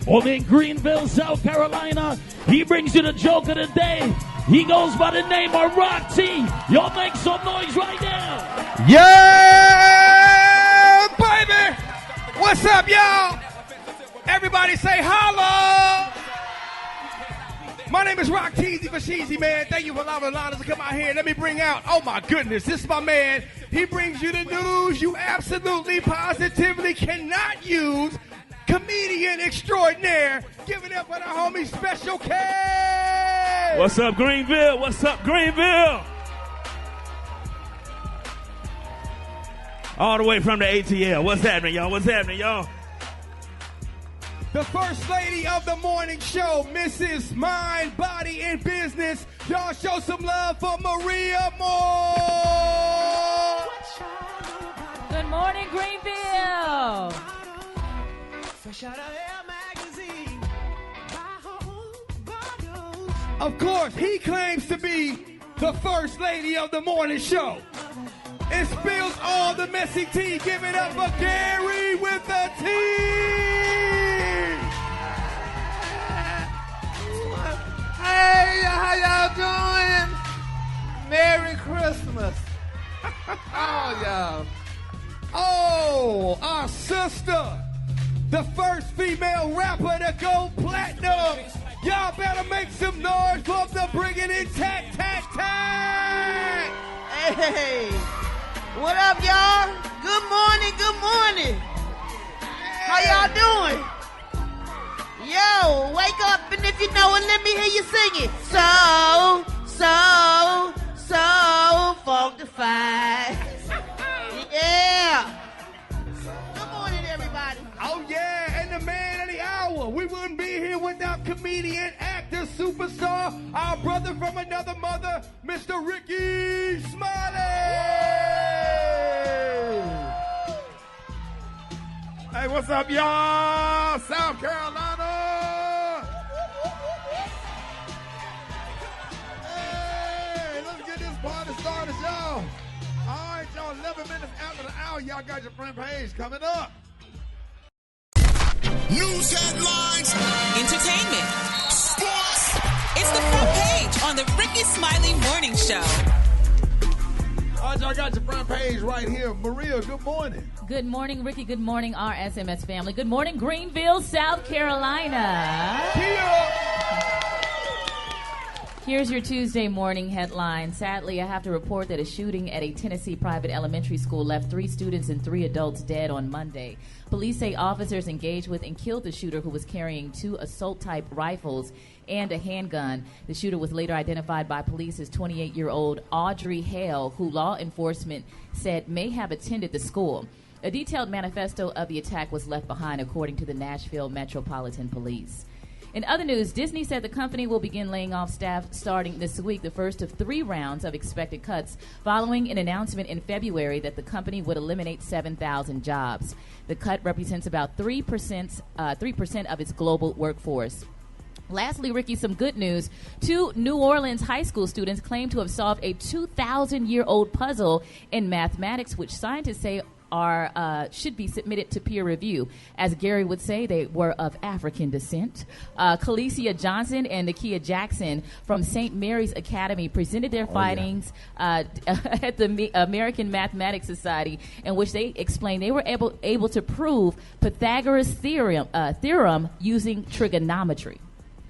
Over in Greenville, South Carolina, he brings you the joke of the day. He goes by the name of Rock T. Y'all make some noise right now. Yeah, baby. What's up, y'all? Everybody say holla. My name is Rock Teasy for Sheezy, man. Thank you for allowing us to come out here. Let me bring out, oh my goodness, this is my man. He brings you the news you absolutely, positively cannot use. Comedian extraordinaire. Give it up for the homie Special K. What's up, Greenville? What's up, Greenville? All the way from the ATL. What's happening, y'all? What's happening, y'all? The first lady of the morning show, Mrs. Mind, Body, and Business. Y'all show some love for Maria Moore. Good morning, Greenville. Of course, he claims to be the first lady of the morning show. It spills all the messy tea. Give it up for Gary with the tea. Hey, how y'all doing? Merry Christmas. Oh, y'all. Oh, our sister, the first female rapper to go platinum. Y'all better make some noise for the Bringing It Tack, Tack, Tack. Hey, what up, y'all? Good morning, good morning. How y'all doing? Yo, wake up, and if you know it, let me hear you sing it. So funkified. Yeah. Good morning, everybody. Oh, yeah, and the man of the hour. We wouldn't be here without comedian, actor, superstar, our brother from another mother, Mr. Rickey Smiley. Hey, what's up, y'all? South Carolina. Hey, let's get this party started, y'all. All right, y'all, 11 minutes after the hour, y'all got your front page coming up. News headlines, Entertainment. sports. It's the front page on the Rickey Smiley Morning Show. All right, y'all got your front page right here. Maria, good morning. Good morning, Ricky. Good morning, RSMS family. Good morning, Greenville, South Carolina. Here's your Tuesday morning headline. Sadly, I have to report that a shooting at a Tennessee private elementary school left 3 students and 3 adults dead on Monday. Police say officers engaged with and killed the shooter, who was carrying 2 assault-type rifles and a handgun. The shooter was later identified by police as 28-year-old Audrey Hale, who law enforcement said may have attended the school. A detailed manifesto of the attack was left behind, according to the Nashville Metropolitan Police. In other news, Disney said the company will begin laying off staff starting this week, the first of 3 rounds of expected cuts, following an announcement in February that the company would eliminate 7,000 jobs. The cut represents about 3% of its global workforce. Lastly, Ricky, some good news. 2 New Orleans high school students claim to have solved a 2,000-year-old puzzle in mathematics, which scientists say should be submitted to peer review. As Gary would say, they were of African descent. Khalesia Johnson and Nakia Jackson from St. Mary's Academy presented their findings at the American Mathematics Society, in which they explained they were able to prove Pythagoras' theorem using trigonometry.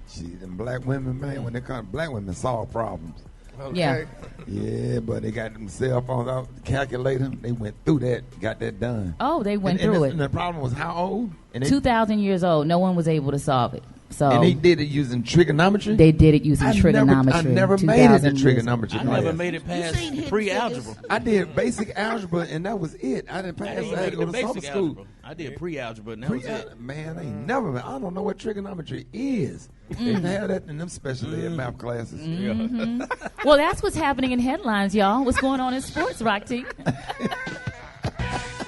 See, them black women, man, when they come, black women solve problems. Okay. Yeah. Yeah, but they got them cell phones out, calculator. They went through that, got that done. Oh, they went and through it. And the problem was how old? And 2,000 years old. No one was able to solve it. So and they did it using trigonometry? They did it using trigonometry. I never made it in trigonometry. I never made it past pre-algebra. I did basic algebra, and that was it. I didn't pass that. It was basic school. algebra. I did pre-algebra, and that was it. Man, I ain't never. I don't know what trigonometry is. They have that in them special ed math classes. Mm-hmm. Well, that's what's happening in headlines, y'all. What's going on in sports, Rock T?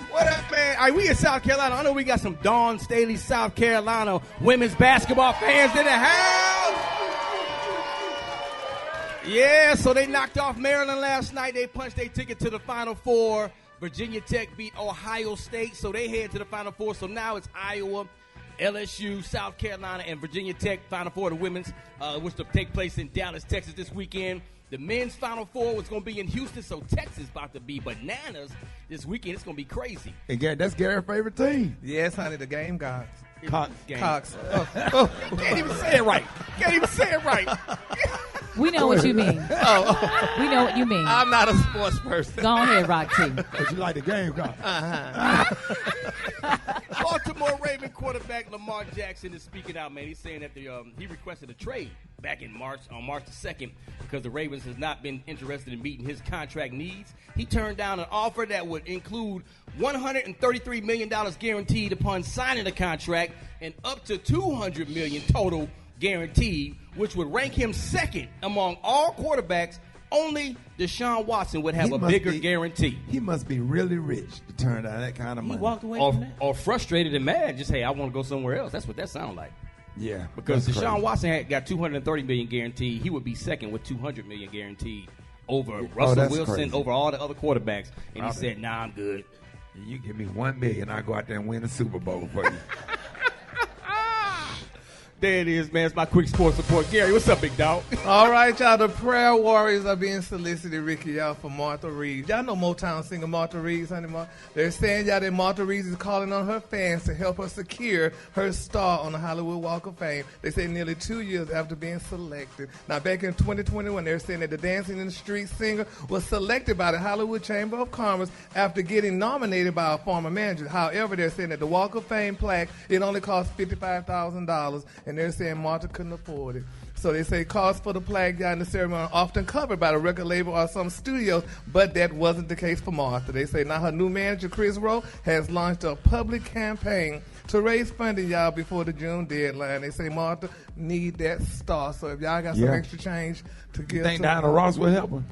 What up, man? All right, we in South Carolina. I know we got some Dawn Staley, South Carolina women's basketball fans in the house. Yeah, so they knocked off Maryland last night. They punched their ticket to the Final Four. Virginia Tech beat Ohio State, so they head to the Final Four. So now it's Iowa, LSU, South Carolina, and Virginia Tech Final Four of the women's, which will take place in Dallas, Texas this weekend. The men's Final Four was going to be in Houston, so Texas about to be bananas this weekend. It's going to be crazy. And Gary, that's Gary's favorite team. Yes, honey, the game gods. Cox. Can't even say it right. We know what you mean. We know what you mean. I'm not a sports person. Go ahead, Roxy. But you like the game, Cox. Baltimore Raven quarterback Lamar Jackson is speaking out, man. He's saying that he requested a trade back in March, on March the 2nd, because the Ravens has not been interested in meeting his contract needs. He turned down an offer that would include $133 million guaranteed upon signing the contract and up to $200 million total guaranteed, which would rank him second among all quarterbacks. Only Deshaun Watson would have a bigger guarantee. He must be really rich to turn down that kind of money. He walked away from that. Or frustrated and mad. Just, hey, I want to go somewhere else. That's what that sounds like. Yeah. Because Deshaun Watson had got $230 million guaranteed. He would be second with $200 million guaranteed over Russell Wilson, crazy. over all the other quarterbacks. And he said, nah, I'm good. You give me $1 million, I'll go out there and win the Super Bowl for you. There it is, man. It's my quick sports report. Gary, what's up, big dog? All right, y'all. The prayer warriors are being solicited, Ricky, y'all, for Martha Reeves. Y'all know Motown singer Martha Reeves, honey. They're saying, y'all, that Martha Reeves is calling on her fans to help her secure her star on the Hollywood Walk of Fame. They say nearly 2 years after being selected. Now, back in 2021, they're saying that the Dancing in the Street singer was selected by the Hollywood Chamber of Commerce after getting nominated by a former manager. However, they're saying that the Walk of Fame plaque, it only cost $55,000, and they're saying Martha couldn't afford it. So they say costs for the plaque in the ceremony are often covered by the record label or some studios, but that wasn't the case for Martha. They say now her new manager, Chris Rowe, has launched a public campaign to raise funding, y'all, before the June deadline. They say Martha need that star. So if y'all got some extra change to give, you think Diana Ross will help her?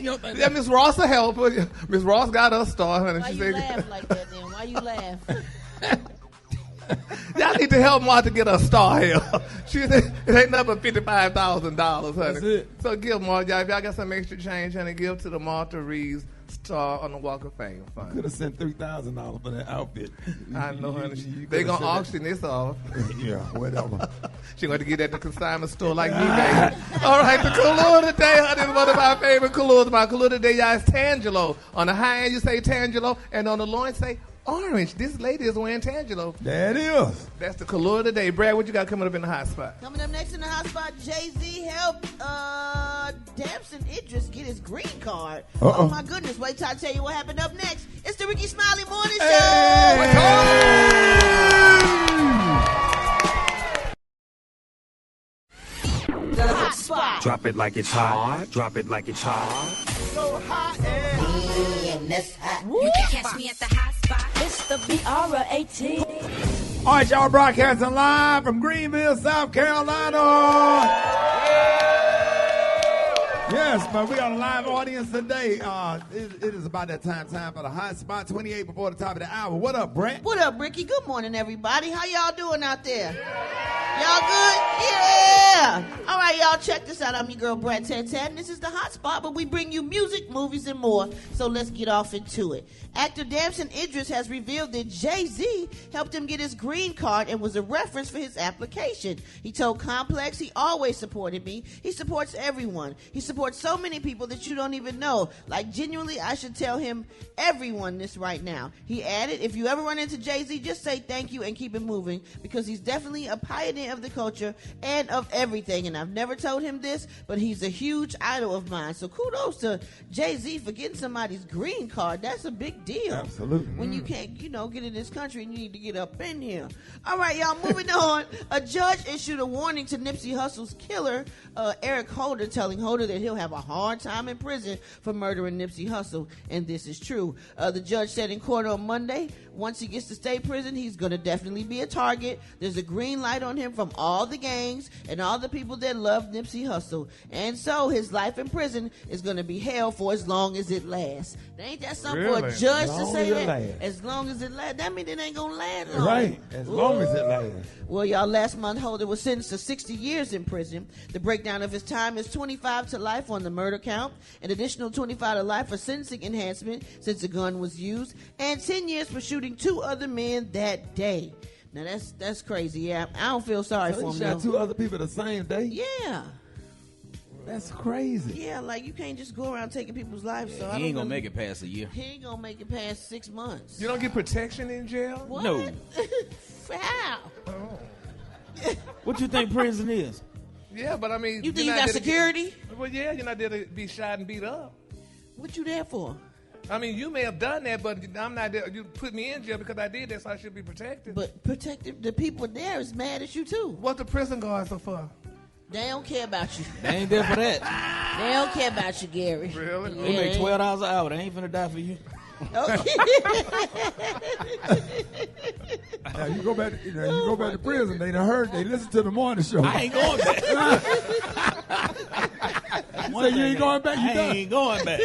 Yeah, Miss Ross will help her. Miss Ross got her star, honey. Why you laugh like that then? Why you laugh? Y'all need to help Martha get a star here. It ain't nothing but $55,000, honey. That's it. So give Martha, y'all, if y'all got some extra change, honey, give to the Martha Reeves star on the Walk of Fame. Fine. Could have sent $3,000 for that outfit. I know, honey. They gonna auction this off. Yeah, whatever. She going to get at the consignment store like me, baby. All right, the color today, honey, is one of my favorite colors. My color today, y'all, is Tangelo. On the high end, you say Tangelo, and on the low end, say orange. This lady is wearing Tangelo. There it is. That's the color today. Brad, what you got coming up in the hot spot? Coming up next in the hot spot, Jay-Z helped Damson Idris get his green card. Oh my goodness, wait till I tell you what happened up next. It's the Rickey Smiley Morning Show. The hot spot. Drop it like it's hot. Drop it like it's hot. So hot and You can catch me at the hot spot. It's the BR18. All right, y'all, broadcasting live from Greenville, South Carolina. Yes, but we got a live audience today. It is about that time for the hot spot, 28 before the top of the hour. What up, Brett? what up, Ricky? Good morning, everybody. How y'all doing out there? Y'all good? Yeah. All right, y'all, check this out. I'm your girl, Brett Tantan. This is the hot spot, but we bring you music, movies, and more. So let's get off into it. Actor Damson Idris has revealed that Jay-Z helped him get his green card and was a reference for his application. He told Complex he always supported me. He supports everyone. He supports so many people that you don't even know. Like, genuinely, I should tell him, everyone, this right now. He added, if you ever run into Jay-Z, just say thank you and keep it moving, because he's definitely a pioneer of the culture and of everything. And I've never told him this, but he's a huge idol of mine. So kudos to Jay-Z for getting somebody's green card. That's a big deal. Absolutely. When you can't, get in this country and you need to get up in here. All right, y'all, moving on. A judge issued a warning to Nipsey Hussle's killer, Eric Holder, telling Holder that he'll have a hard time in prison for murdering Nipsey Hussle, and this is true. The judge said in court on Monday, once he gets to state prison, he's going to definitely be a target. There's a green light on him him from all the gangs and all the people that love Nipsey Hussle. And so his life in prison is going to be hell for as long as it lasts. Ain't that something for a judge to say that? As long as it lasts. That means it ain't going to last long. Right, as long as it lasts. Well, y'all, last month, Holder was sentenced to 60 years in prison. The breakdown of his time is 25 to life on the murder count, an additional 25 to life for sentencing enhancement since the gun was used, and 10 years for shooting 2 other men that day. Now, that's crazy. Yeah, I don't feel sorry for him. He shot 2 other people the same day? Yeah. That's crazy. Yeah, like you can't just go around taking people's lives. So he ain't gonna make it past a year. He ain't gonna make it past 6 months. You don't get protection in jail? What? No. How? Oh. What you think prison is? Yeah, but I mean, You think you got security? Well, yeah, you're not there to be shot and beat up. What you there for? I mean, you may have done that, but I'm not there. You put me in jail because I did that, so I should be protected. But protected, the people there is mad at you too. What the prison guards are for? They don't care about you. They ain't there for that. They don't care about you, Gary. Really? They make $12 an hour. They ain't finna die for you. Okay. Now you go back. You go back to prison. They done heard. They listen to the morning show. I ain't going back. Say you ain't going back. I ain't going back.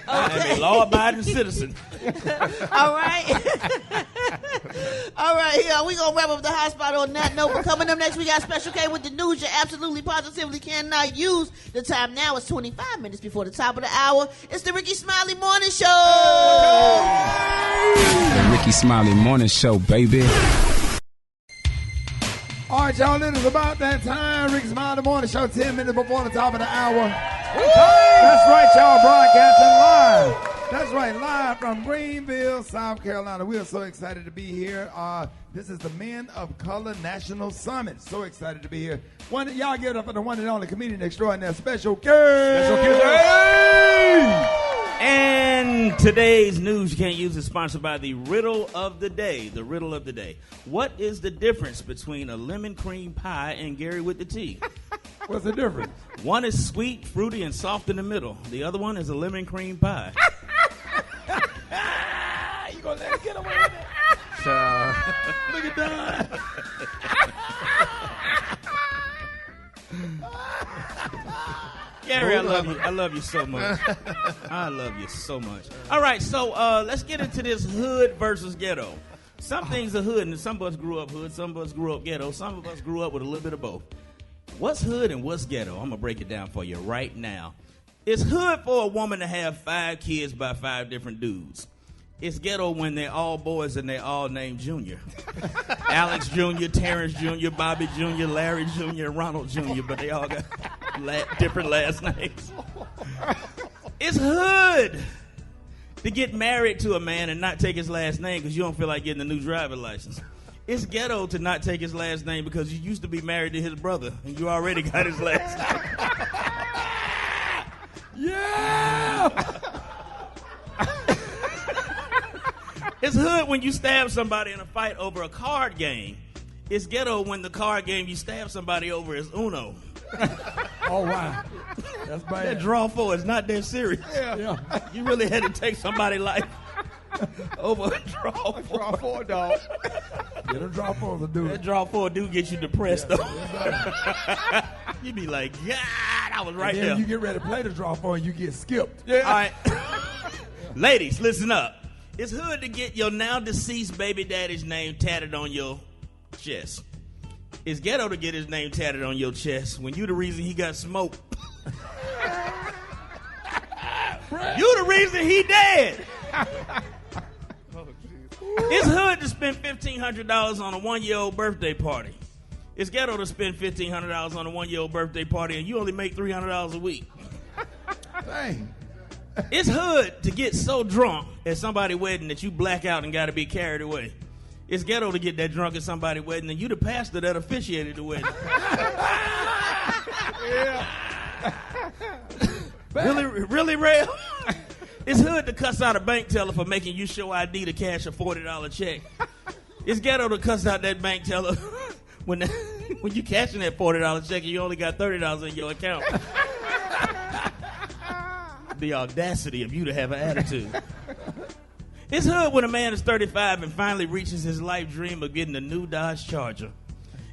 I'm a law-abiding citizen. All right. All right, here we gonna wrap up the hot spot on that note. But coming up next, we got Special K with the news you absolutely positively cannot use. The time now is 25 minutes before the top of the hour. It's the Rickey Smiley Morning Show. The Rickey Smiley Morning Show, baby. All right, y'all, it is about that time. Rickey Smiley Morning Show, 10 minutes before the top of the hour. That's right, y'all, broadcasting live. That's right, live from Greenville, South Carolina. We are so excited to be here. This is the Men of Color National Summit. So excited to be here. Y'all give it up for the one and only comedian extraordinaire, Special K. Special K. And today's news you can't use is sponsored by the riddle of the day. The riddle of the day. What is the difference between a lemon cream pie and Gary with the T? What's the difference? One is sweet, fruity, and soft in the middle. The other one is a lemon cream pie. You gonna let it get away with it? Look at that. Gary, I love you. I love you so much. I love you so much. All right, so let's get into this hood versus ghetto. Some things are hood, and some of us grew up hood, some of us grew up ghetto, some of us grew up with a little bit of both. What's hood and what's ghetto? I'm going to break it down for you right now. It's hood for a woman to have 5 kids by 5 different dudes. It's ghetto when they're all boys and they're all named Junior. Alex Jr., Terrence Jr., Bobby Jr., Larry Jr., Ronald Jr., but they all got different last names. It's hood to get married to a man and not take his last name because you don't feel like getting a new driver's license. It's ghetto to not take his last name because you used to be married to his brother and you already got his last name. Yeah! It's hood when you stab somebody in a fight over a card game. It's ghetto when the card game you stab somebody over is Uno. Oh, wow. That's bad. That draw 4 is not that serious. Yeah. You really had to take somebody's life over a draw 4. Draw 4, dog. Yeah, the draw 4 will do it. That draw 4 do get you depressed, though. You be like, God, I was right and then there. You get ready to play the draw 4 and you get skipped. Yeah. All right. Ladies, listen up. It's hood to get your now deceased baby daddy's name tatted on your chest. It's ghetto to get his name tatted on your chest when you the reason he got smoked. You the reason he dead. It's hood to spend $1,500 on a 1-year-old birthday party. It's ghetto to spend $1,500 on a 1-year-old birthday party and you only make $300 a week. Dang. It's hood to get so drunk at somebody's wedding that you black out and got to be carried away. It's ghetto to get that drunk at somebody's wedding and you the pastor that officiated the wedding. Yeah. Really real? It's hood to cuss out a bank teller for making you show ID to cash a $40 check. It's ghetto to cuss out that bank teller when you cashing that $40 check and you only got $30 in your account. The audacity of you to have an attitude. It's hood when a man is 35 and finally reaches his life dream of getting a new Dodge Charger.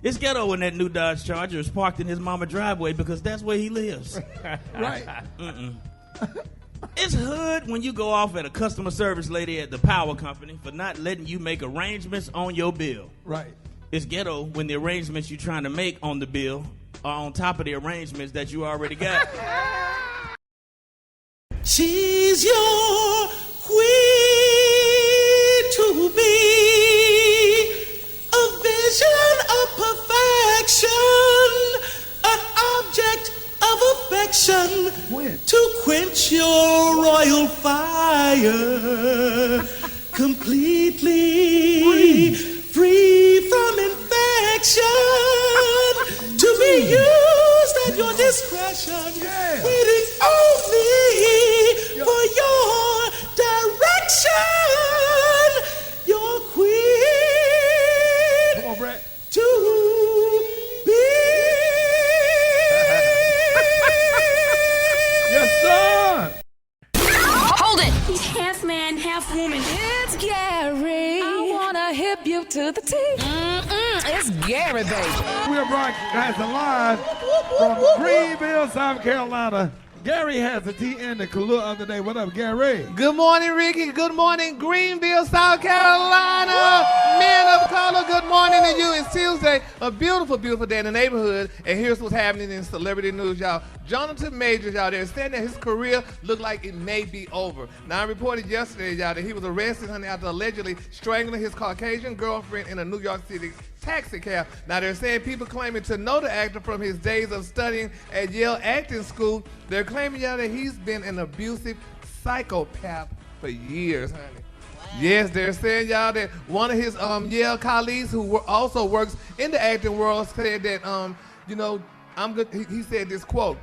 It's ghetto when that new Dodge Charger is parked in his mama driveway because that's where he lives. Right. It's hood when you go off at a customer service lady at the power company for not letting you make arrangements on your bill. Right. It's ghetto when the arrangements you're trying to make on the bill are on top of the arrangements that you already got. She's your queen to be, a vision of perfection, an object of affection to quench your royal fire, completely free from infection, to be used at your discretion, waiting only for your direction, your queen. Come on, Brett. To be. Yes, sir. Hold it! Half man, half woman. It's Gary. I wanna hip you to the teeth. It's Gary, baby. We are broadcasting live from Greenville, South Carolina. Gary has the tea and the color of the day. What up, Gary? Good morning, Ricky. Good morning, Greenville, South Carolina. Men of color, good morning to you. It's Tuesday, a beautiful, beautiful day in the neighborhood. And here's what's happening in celebrity news, y'all. Jonathan Majors out there saying that his career looked like it may be over. Now, I reported yesterday, y'all, that he was arrested, honey, after allegedly strangling his Caucasian girlfriend in a New York City taxi cab. Now, they're saying people claiming to know the actor from his days of studying at Yale Acting School. They're claiming, y'all, that he's been an abusive psychopath for years, honey. Wow. Yes, they're saying, y'all, that one of his Yale colleagues who also works in the acting world said that, you know, he said this quote,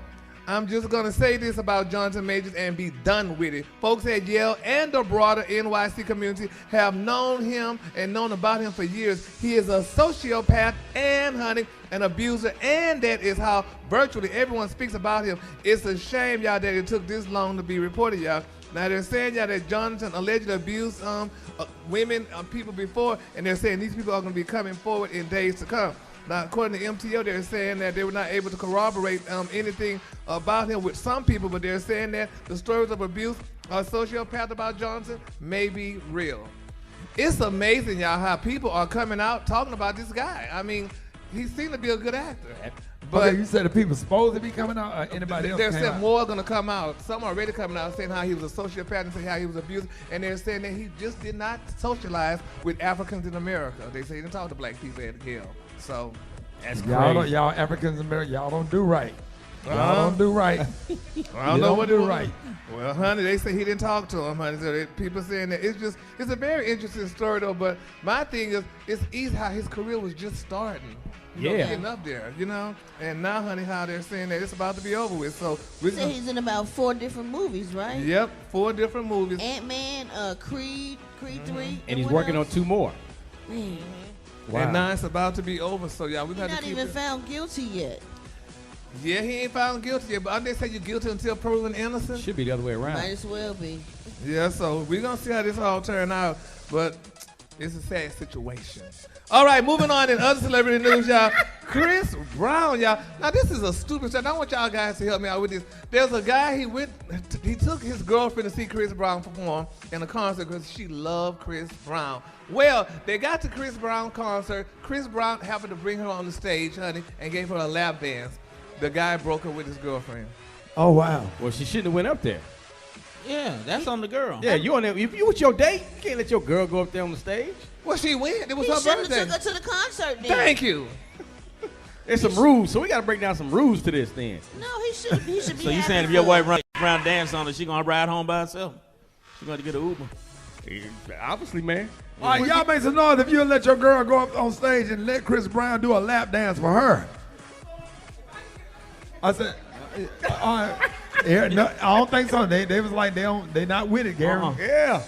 "I'm just going to say this about Jonathan Majors and be done with it. Folks at Yale and the broader NYC community have known him and known about him for years. He is a sociopath and, honey, an abuser, and that is how virtually everyone speaks about him. It's a shame, y'all, that it took this long to be reported, y'all." Now, they're saying, y'all, that Jonathan allegedly abused women, people before, and they're saying these people are going to be coming forward in days to come. Now, according to MTO, they're saying that they were not able to corroborate anything about him with some people, but they're saying that the stories of abuse or sociopath about Johnson may be real. It's amazing, y'all, how people are coming out talking about this guy. I mean, he seemed to be a good actor. But okay, you said the people supposed to be coming out, or anybody else? They're came saying out? more are going to come out. Some are already coming out saying how he was a sociopath and saying how he was abused. And they're saying that he just did not socialize with Africans in America. They say he didn't talk to black people at Yale. So that's crazy. Y'all Africans in America, y'all don't do right. Y'all don't do right. I don't know what do right. Well, honey, they say he didn't talk to him, honey. So people saying that it's a very interesting story, though. But my thing is, it's easy how his career was just starting. You know, getting up there, you know. And now, honey, how they're saying that it's about to be over with. So he's in about 4 different movies, right? Yep, 4 different movies. Ant-Man, Creed 3, and he's working on 2 more. Man. Wow. And now it's about to be over. So y'all, we got to keep not even found guilty yet. Yeah, he ain't found guilty yet, but they say you're guilty until proven innocent. Should be the other way around. Might as well be. Yeah, so we're going to see how this all turn out, but it's a sad situation. All right, moving on in other celebrity news, y'all. Chris Brown, y'all. Now, this is a stupid stuff. I want y'all guys to help me out with this. There's a guy, he took his girlfriend to see Chris Brown perform in a concert because she loved Chris Brown. Well, they got to Chris Brown concert. Chris Brown happened to bring her on the stage, honey, and gave her a lap dance. The guy broke her with his girlfriend. Oh, wow. Well, she shouldn't have went up there. Yeah, that's on the girl. Yeah, you on there. If you with your date, you can't let your girl go up there on the stage. Well, she went. It was her birthday. He took her to the concert then. Thank you. There's some rules, so we got to break down some rules to this then. No, he should be. So you saying if your wife run around dance on her, she gonna ride home by herself? She gonna get an Uber? Obviously, man. All right, y'all make some noise if you let your girl go up on stage and let Chris Brown do a lap dance for her. I said, no, I don't think so. They was like they not with it, Gary. Yeah.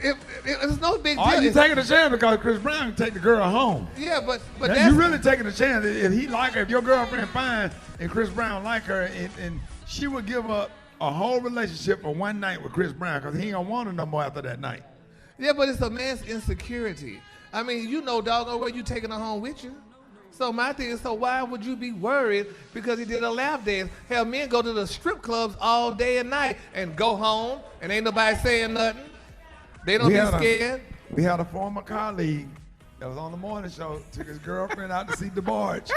It's no big deal. Are you taking a chance because Chris Brown can take the girl home? Yeah, but now, you really taking a chance. If he like her, if your girlfriend fine and Chris Brown like her, and she would give up a whole relationship for one night with Chris Brown because he ain't gonna want her no more after that night. Yeah, but it's a man's insecurity. I mean, you know, doggone well you taking her home with you. So my thing is, so why would you be worried because he did a lap dance? Hell, men go to the strip clubs all day and night and go home and ain't nobody saying nothing. They don't be scared. We had a former colleague that was on the morning show, took his girlfriend out to see DeBarge.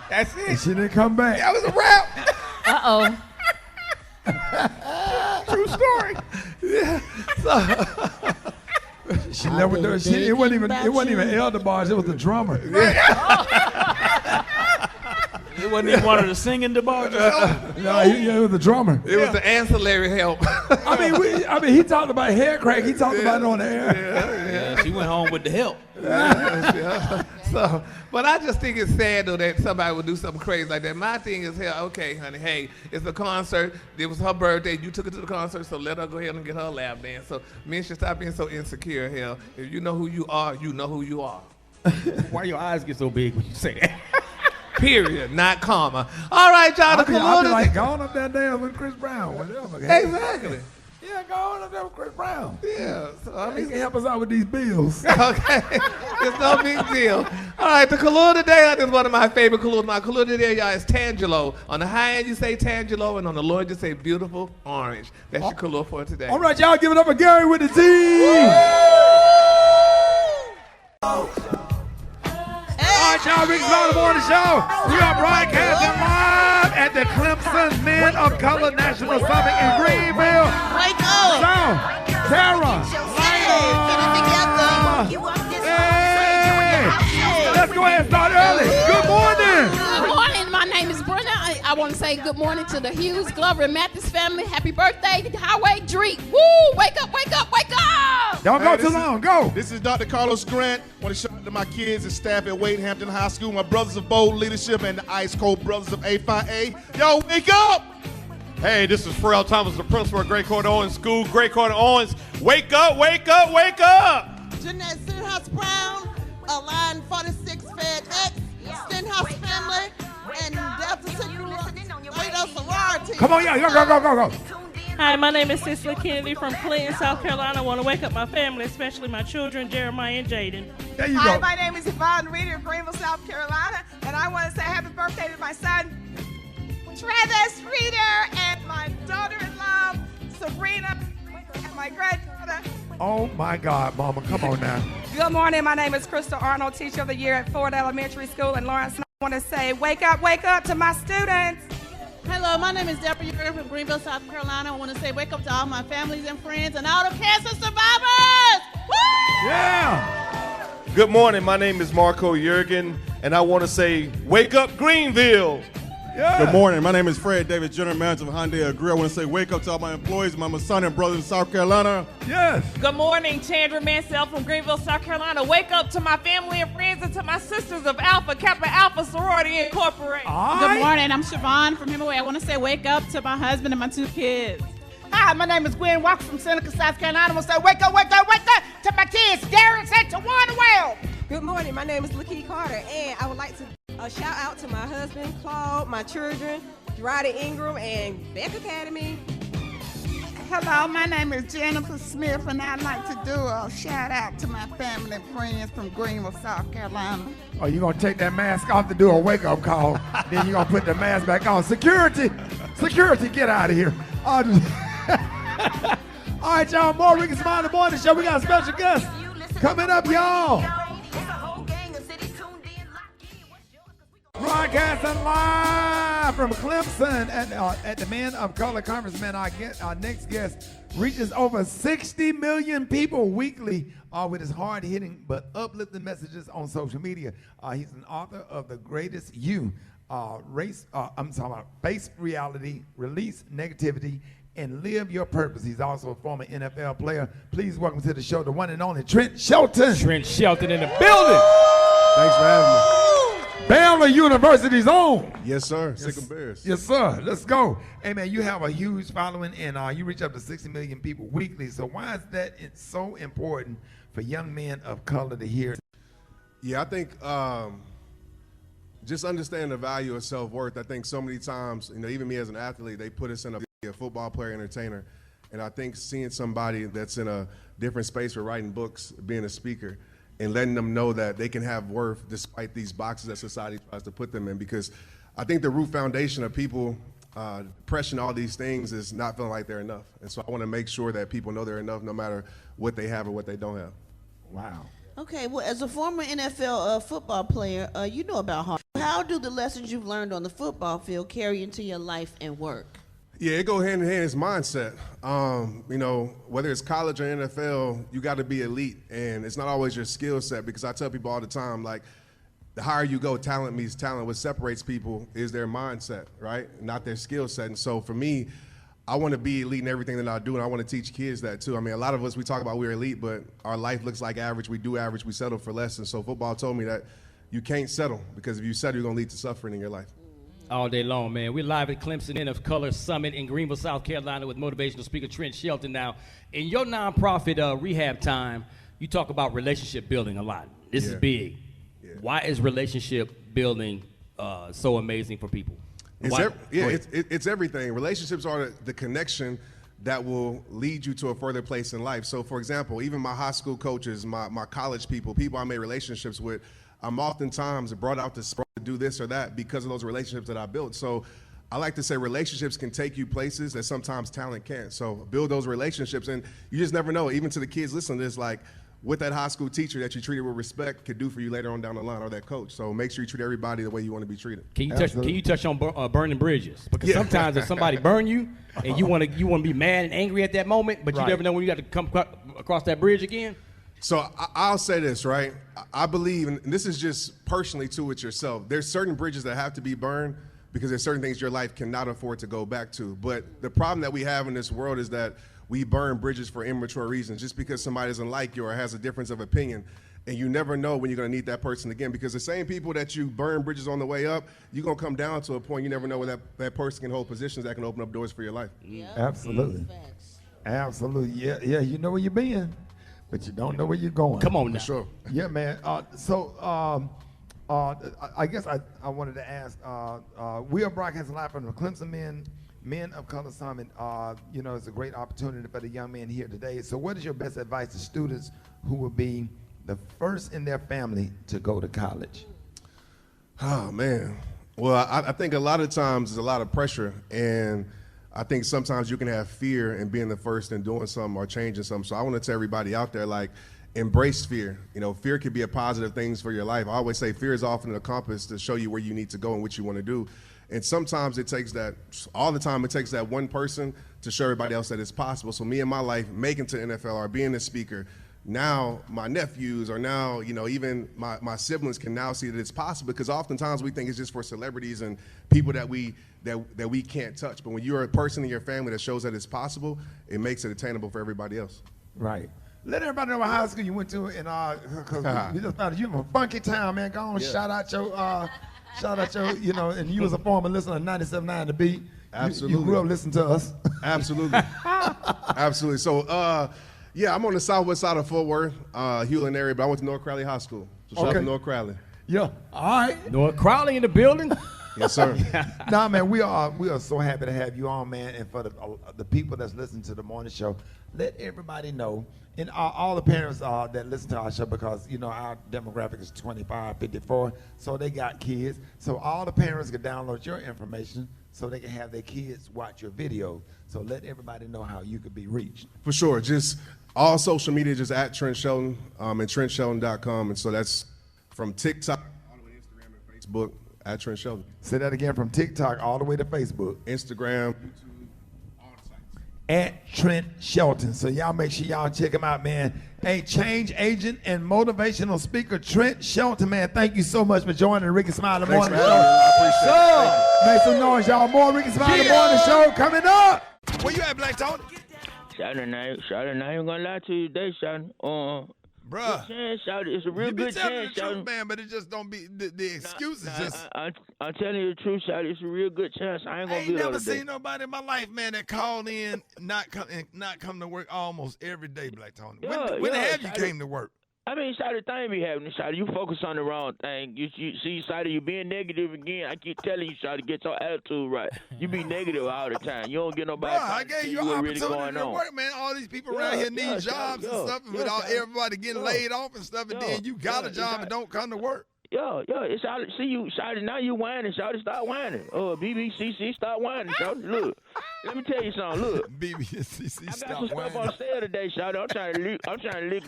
That's it. And she didn't come back. That was a wrap. Uh-oh. True story. Yeah. She left with her. It wasn't even El DeBarge. It was the drummer. It wasn't even one of the singing DeBarge. No, it was the drummer. It was the ancillary help. I mean, he talked about hair crack. He talked about it on the air. Yeah, she went home with the help. So, but I just think it's sad though that somebody would do something crazy like that. My thing is, hell, okay, honey, hey, it's a concert. It was her birthday. You took her to the concert, so let her go ahead and get her lap dance. So men should stop being so insecure. Hell, if you know who you are, you know who you are. Why your eyes get so big when you say that? Period, not comma. All right, y'all. I be like going up that dance with Chris Brown, whatever. Exactly. Yeah, going up there with Chris Brown. Yeah. So, I mean, he can help us out with these bills. Okay. It's no big deal. All right, the color today is one of my favorite colors. My color today, y'all, is Tangelo. On the high end, you say Tangelo, and on the low end, you say beautiful orange. That's your color for today. All right, y'all, give it up for Gary with the T. All right, y'all, Rickey Smiley Morning Show. We are broadcasting live at the Clemson Men of Color National Summit in Greenville. Wake up! So, Tara, hey, let's go ahead and start early. Good morning. Good morning. My name is Brenda. I want to say good morning to the Hughes, Glover, and Mathis family. Happy birthday, Highway Dreek. Woo! Wake up, wake up, wake up! Don't go too long. Go. This is Dr. Carlos Grant. I want to shout out to my kids and staff at Wade Hampton High School, my brothers of Bold Leadership, and the Ice Cold Brothers of A5A. Yo, wake up! Hey, this is Pharrell Thomas, the principal at Great Court Owens School. Great Court Owens, wake up, wake up, wake up! Jeanette Stenhouse Brown, Line 46 Fed X, Stenhouse family, and Delta Sigma sorority. Come on, y'all. Go. Hi, my name is Cicely Kennedy from Clinton, South Carolina. I want to wake up my family, especially my children, Jeremiah and Jaden. There you Hi, go. my name is Yvonne Reeder of Greenville, South Carolina, and I want to say happy birthday to my son, Travis Reeder, and my daughter-in-law, Sabrina, and my granddaughter. Oh, my God, Mama. Come on now. Good morning. My name is Crystal Arnold, Teacher of the Year at Ford Elementary School in Lawrence. I want to say wake up to my students. Hello, my name is Deborah Urick from Greenville, South Carolina. I want to say wake up to all my families and friends and all the cancer survivors. Woo! Yeah. Good morning, my name is Marco Yergin, and I want to say, wake up Greenville! Yeah. Good morning. My name is Fred David, General Manager of Hyundai Agri. I want to say wake up to all my employees, my son and brothers in South Carolina. Yes. Good morning, Chandra Mansell from Greenville, South Carolina. Wake up to my family and friends and to my sisters of Alpha Kappa Alpha Sorority Incorporated. Good morning, I'm Siobhan from Hemingway. I want to say wake up to my husband and my 2 kids. Hi, my name is Gwen Walker from Seneca, South Carolina. I want to say wake up to my kids, Darren and Tawana Well. Good morning. My name is Lakeith Carter, and I would like to shout out to my husband, Claude, my children, Gerardi Ingram, and Beck Academy. Hello, my name is Jennifer Smith, and I'd like to do a shout out to my family and friends from Greenville, South Carolina. Oh, you're going to take that mask off to do a wake-up call. Then you're going to put the mask back on. Security, get out of here. All right, y'all, more Rickey Smiley Morning Show. We got a special guest coming up, y'all. Broadcasting live from Clemson at the Men of Color Conference. Man, our next guest reaches over 60 million people weekly with his hard-hitting but uplifting messages on social media. He's an author of The Greatest You, Face Reality, Release Negativity, and Live Your Purpose. He's also a former NFL player. Please welcome to the show the one and only Trent Shelton. Trent Shelton in the building. Thanks for having me. Baylor University's own. Yes, sir. Sick and Bears. Yes, sir. Let's go. Hey, man, you have a huge following, and you reach up to 60 million people weekly. So why is that it's so important for young men of color to hear? Yeah, I think just understand the value of self-worth. I think so many times, even me as an athlete, they put us in a football player, entertainer. And I think seeing somebody that's in a different space for writing books, being a speaker, and letting them know that they can have worth despite these boxes that society tries to put them in. Because I think the root foundation of people depression, all these things is not feeling like they're enough. And so I want to make sure that people know they're enough no matter what they have or what they don't have. Wow. Okay, well, as a former NFL football player, you know about hard. How do the lessons you've learned on the football field carry into your life and work? Yeah, it goes hand in hand. It's mindset. You know, whether it's college or NFL, you got to be elite, and it's not always your skill set. Because I tell people all the time, like, the higher you go, talent means talent. What separates people is their mindset, right? Not their skill set. And so for me, I want to be elite in everything that I do, and I want to teach kids that too. I mean, a lot of us, we talk about we're elite, but our life looks like average. We do average. We settle for less. And so football told me that you can't settle, because if you settle, you're going to lead to suffering in your life. All day long, man. We're live at Clemson Inn of Color Summit in Greenville, South Carolina with motivational speaker Trent Shelton. Now, in your nonprofit rehab time, you talk about relationship building a lot. This is big. Yeah. Why is relationship building so amazing for people? It's everything. Relationships are the connection that will lead you to a further place in life. So, for example, even my high school coaches, my college people I made relationships with, I'm oftentimes brought out to do this or that because of those relationships that I built. So I like to say relationships can take you places that sometimes talent can't. So build those relationships, and you just never know. Even to the kids listening to this, like what that high school teacher that you treated with respect could do for you later on down the line, or that coach. So make sure you treat everybody the way you want to be treated. Can you touch on burning bridges? Because sometimes if somebody burn you and you want to be mad and angry at that moment, but you never know when you got to come across that bridge again. So I'll say this, right? I believe, and this is just personally too with yourself, there's certain bridges that have to be burned because there's certain things your life cannot afford to go back to. But the problem that we have in this world is that we burn bridges for immature reasons, just because somebody doesn't like you or has a difference of opinion. And you never know when you're going to need that person again, because the same people that you burn bridges on the way up, you're going to come down to a point you never know where that person can hold positions that can open up doors for your life. Absolutely. Absolutely. Yeah, you know where you've been, but you don't know where you're going. Come on now. For sure. Yeah, man. I guess I wanted to ask, we are broadcasting live from the Clemson Men of Color Summit. You know, it's a great opportunity for the young men here today. So what is your best advice to students who will be the first in their family to go to college? Oh, man. Well, I think a lot of times there's a lot of pressure, and I think sometimes you can have fear in being the first in doing something or changing something. So I want to tell everybody out there, like, embrace fear. You know, fear can be a positive thing for your life. I always say fear is often a compass to show you where you need to go and what you want to do. And sometimes it takes that, all the time, it takes that one person to show everybody else that it's possible. So me in my life, making to the NFL or being a speaker, now my nephews or now, you know, even my siblings can now see that it's possible, because oftentimes we think it's just for celebrities and people that we can't touch. But when you're a person in your family that shows that it's possible, it makes it attainable for everybody else. Right. Let everybody know what high school you went to, and because we just found you from a funky town, man. Go on, shout out your, you know, and you was a former listener of 97.9 The Beat. Absolutely. You grew up listening to us. Absolutely. Absolutely. So, yeah, I'm on the southwest side of Fort Worth, Hewlin area, but I went to North Crowley High School. So shout out to North Crowley. Yeah. All right. North Crowley in the building. Yes, sir. Nah, man, we are so happy to have you on, man. And for the people that's listening to the morning show, let everybody know, and all the parents that listen to our show, because, you know, our demographic is 25, 54, so they got kids. So all the parents can download your information so they can have their kids watch your video. So let everybody know how you could be reached. For sure. Just all social media, just at Trent Shelton and TrentShelton.com. And so that's from TikTok all the way to Instagram and Facebook. At Trent Shelton. Say that again, from TikTok all the way to Facebook. Instagram, YouTube, all the sites. At Trent Shelton. So y'all make sure y'all check him out, man. Hey, change agent and motivational speaker Trent Shelton, man. Thank you so much for joining the Rickey Smiley Morning Show. I appreciate it. Make some noise, y'all. More Rickey Smiley Morning Show coming up. Where you at, Black Tony? Shoutin', I ain't gonna lie to you today, Shoutin'. Bruh, chance, it's a real good chance, the truth, man, but it just don't be the excuses. I'm telling you the truth, Shoutin'. It's a real good chance. I ain't gonna be never seen nobody in my life, man, that called in not come to work almost every day, Black Tony. When have you came to work? I mean, Shawty, thing be happening, Shawty. You focus on the wrong thing. You see, Shawty, you being negative again. I keep telling you, Shawty, get your attitude right. You be negative all the time. You don't get nobody. Bro, I gave you an opportunity to work, man. All these people around here need jobs and stuff, and without everybody getting laid off and stuff, and then you got a job and don't come to work. It's Shawty. See you, Shawty. Now you whining, Shawty. Stop whining. BBCC, stop whining, Shawty. Look, let me tell you something. Look, BBCC, I got some stuff on sale today, Shawty. I'm trying to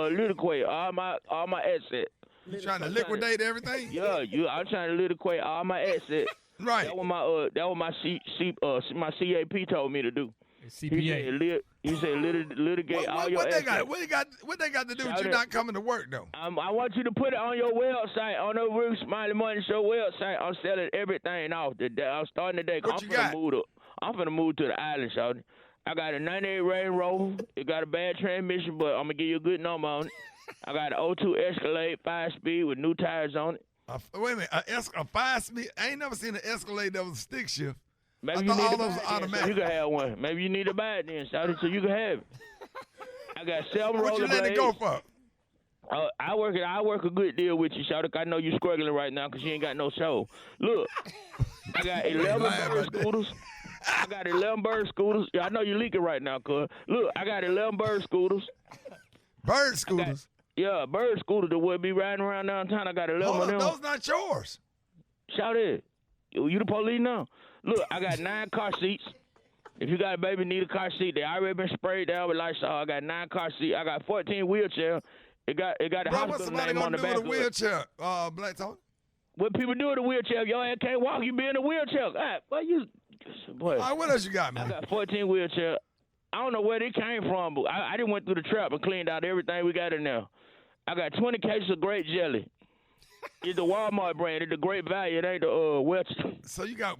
liquidate all my assets. You trying to liquidate everything? I'm trying to liquidate all my assets. Right. That was my CAP told me to do. CPA. He said litigate all your assets. What they got to do with you not coming to work, though? I want you to put it on your website, on the Rickey Smiley Morning Show website. I'm selling everything off. I'm starting today. What you got? I'm finna move to the island, shawty. I got a 98 Range Rover. It got a bad transmission, but I'm gonna give you a good number on it. I got an 02 Escalade 5-speed with new tires on it. Wait a minute, a 5-speed? I ain't never seen an Escalade that was a stick shift. Maybe you need to buy it then, so you can have one. Maybe you need to buy it then, shawty, so you can have it. I got 7 rollerblades. What you let it go for? I work a good deal with you, shawty. I know you struggling right now because you ain't got no show. Look, I got 11 bird scooters. I got 11 bird scooters. I know you leaking right now, cuz. Look, I got 11 bird scooters. Bird scooters? Bird scooters that would be riding around downtown. I got 11 of them. Those not yours. Shout it. You the police now. Look, I got 9 car seats. If you got a baby need a car seat, they already been sprayed down with Lysol. I got 9 car seats. I got 14 wheelchairs. It got the hospital name on the back. What's somebody gonna do with a wheelchair, Black Tony? What people do with a wheelchair? Your ass can't walk. You be in a wheelchair. Boy. All right, what else you got, man? I got 14 wheelchairs. I don't know where they came from, but I done went through the trap and cleaned out everything we got in there. I got 20 cases of grape jelly. It's the Walmart brand. It's the Great Value. It ain't the Webster. So you got...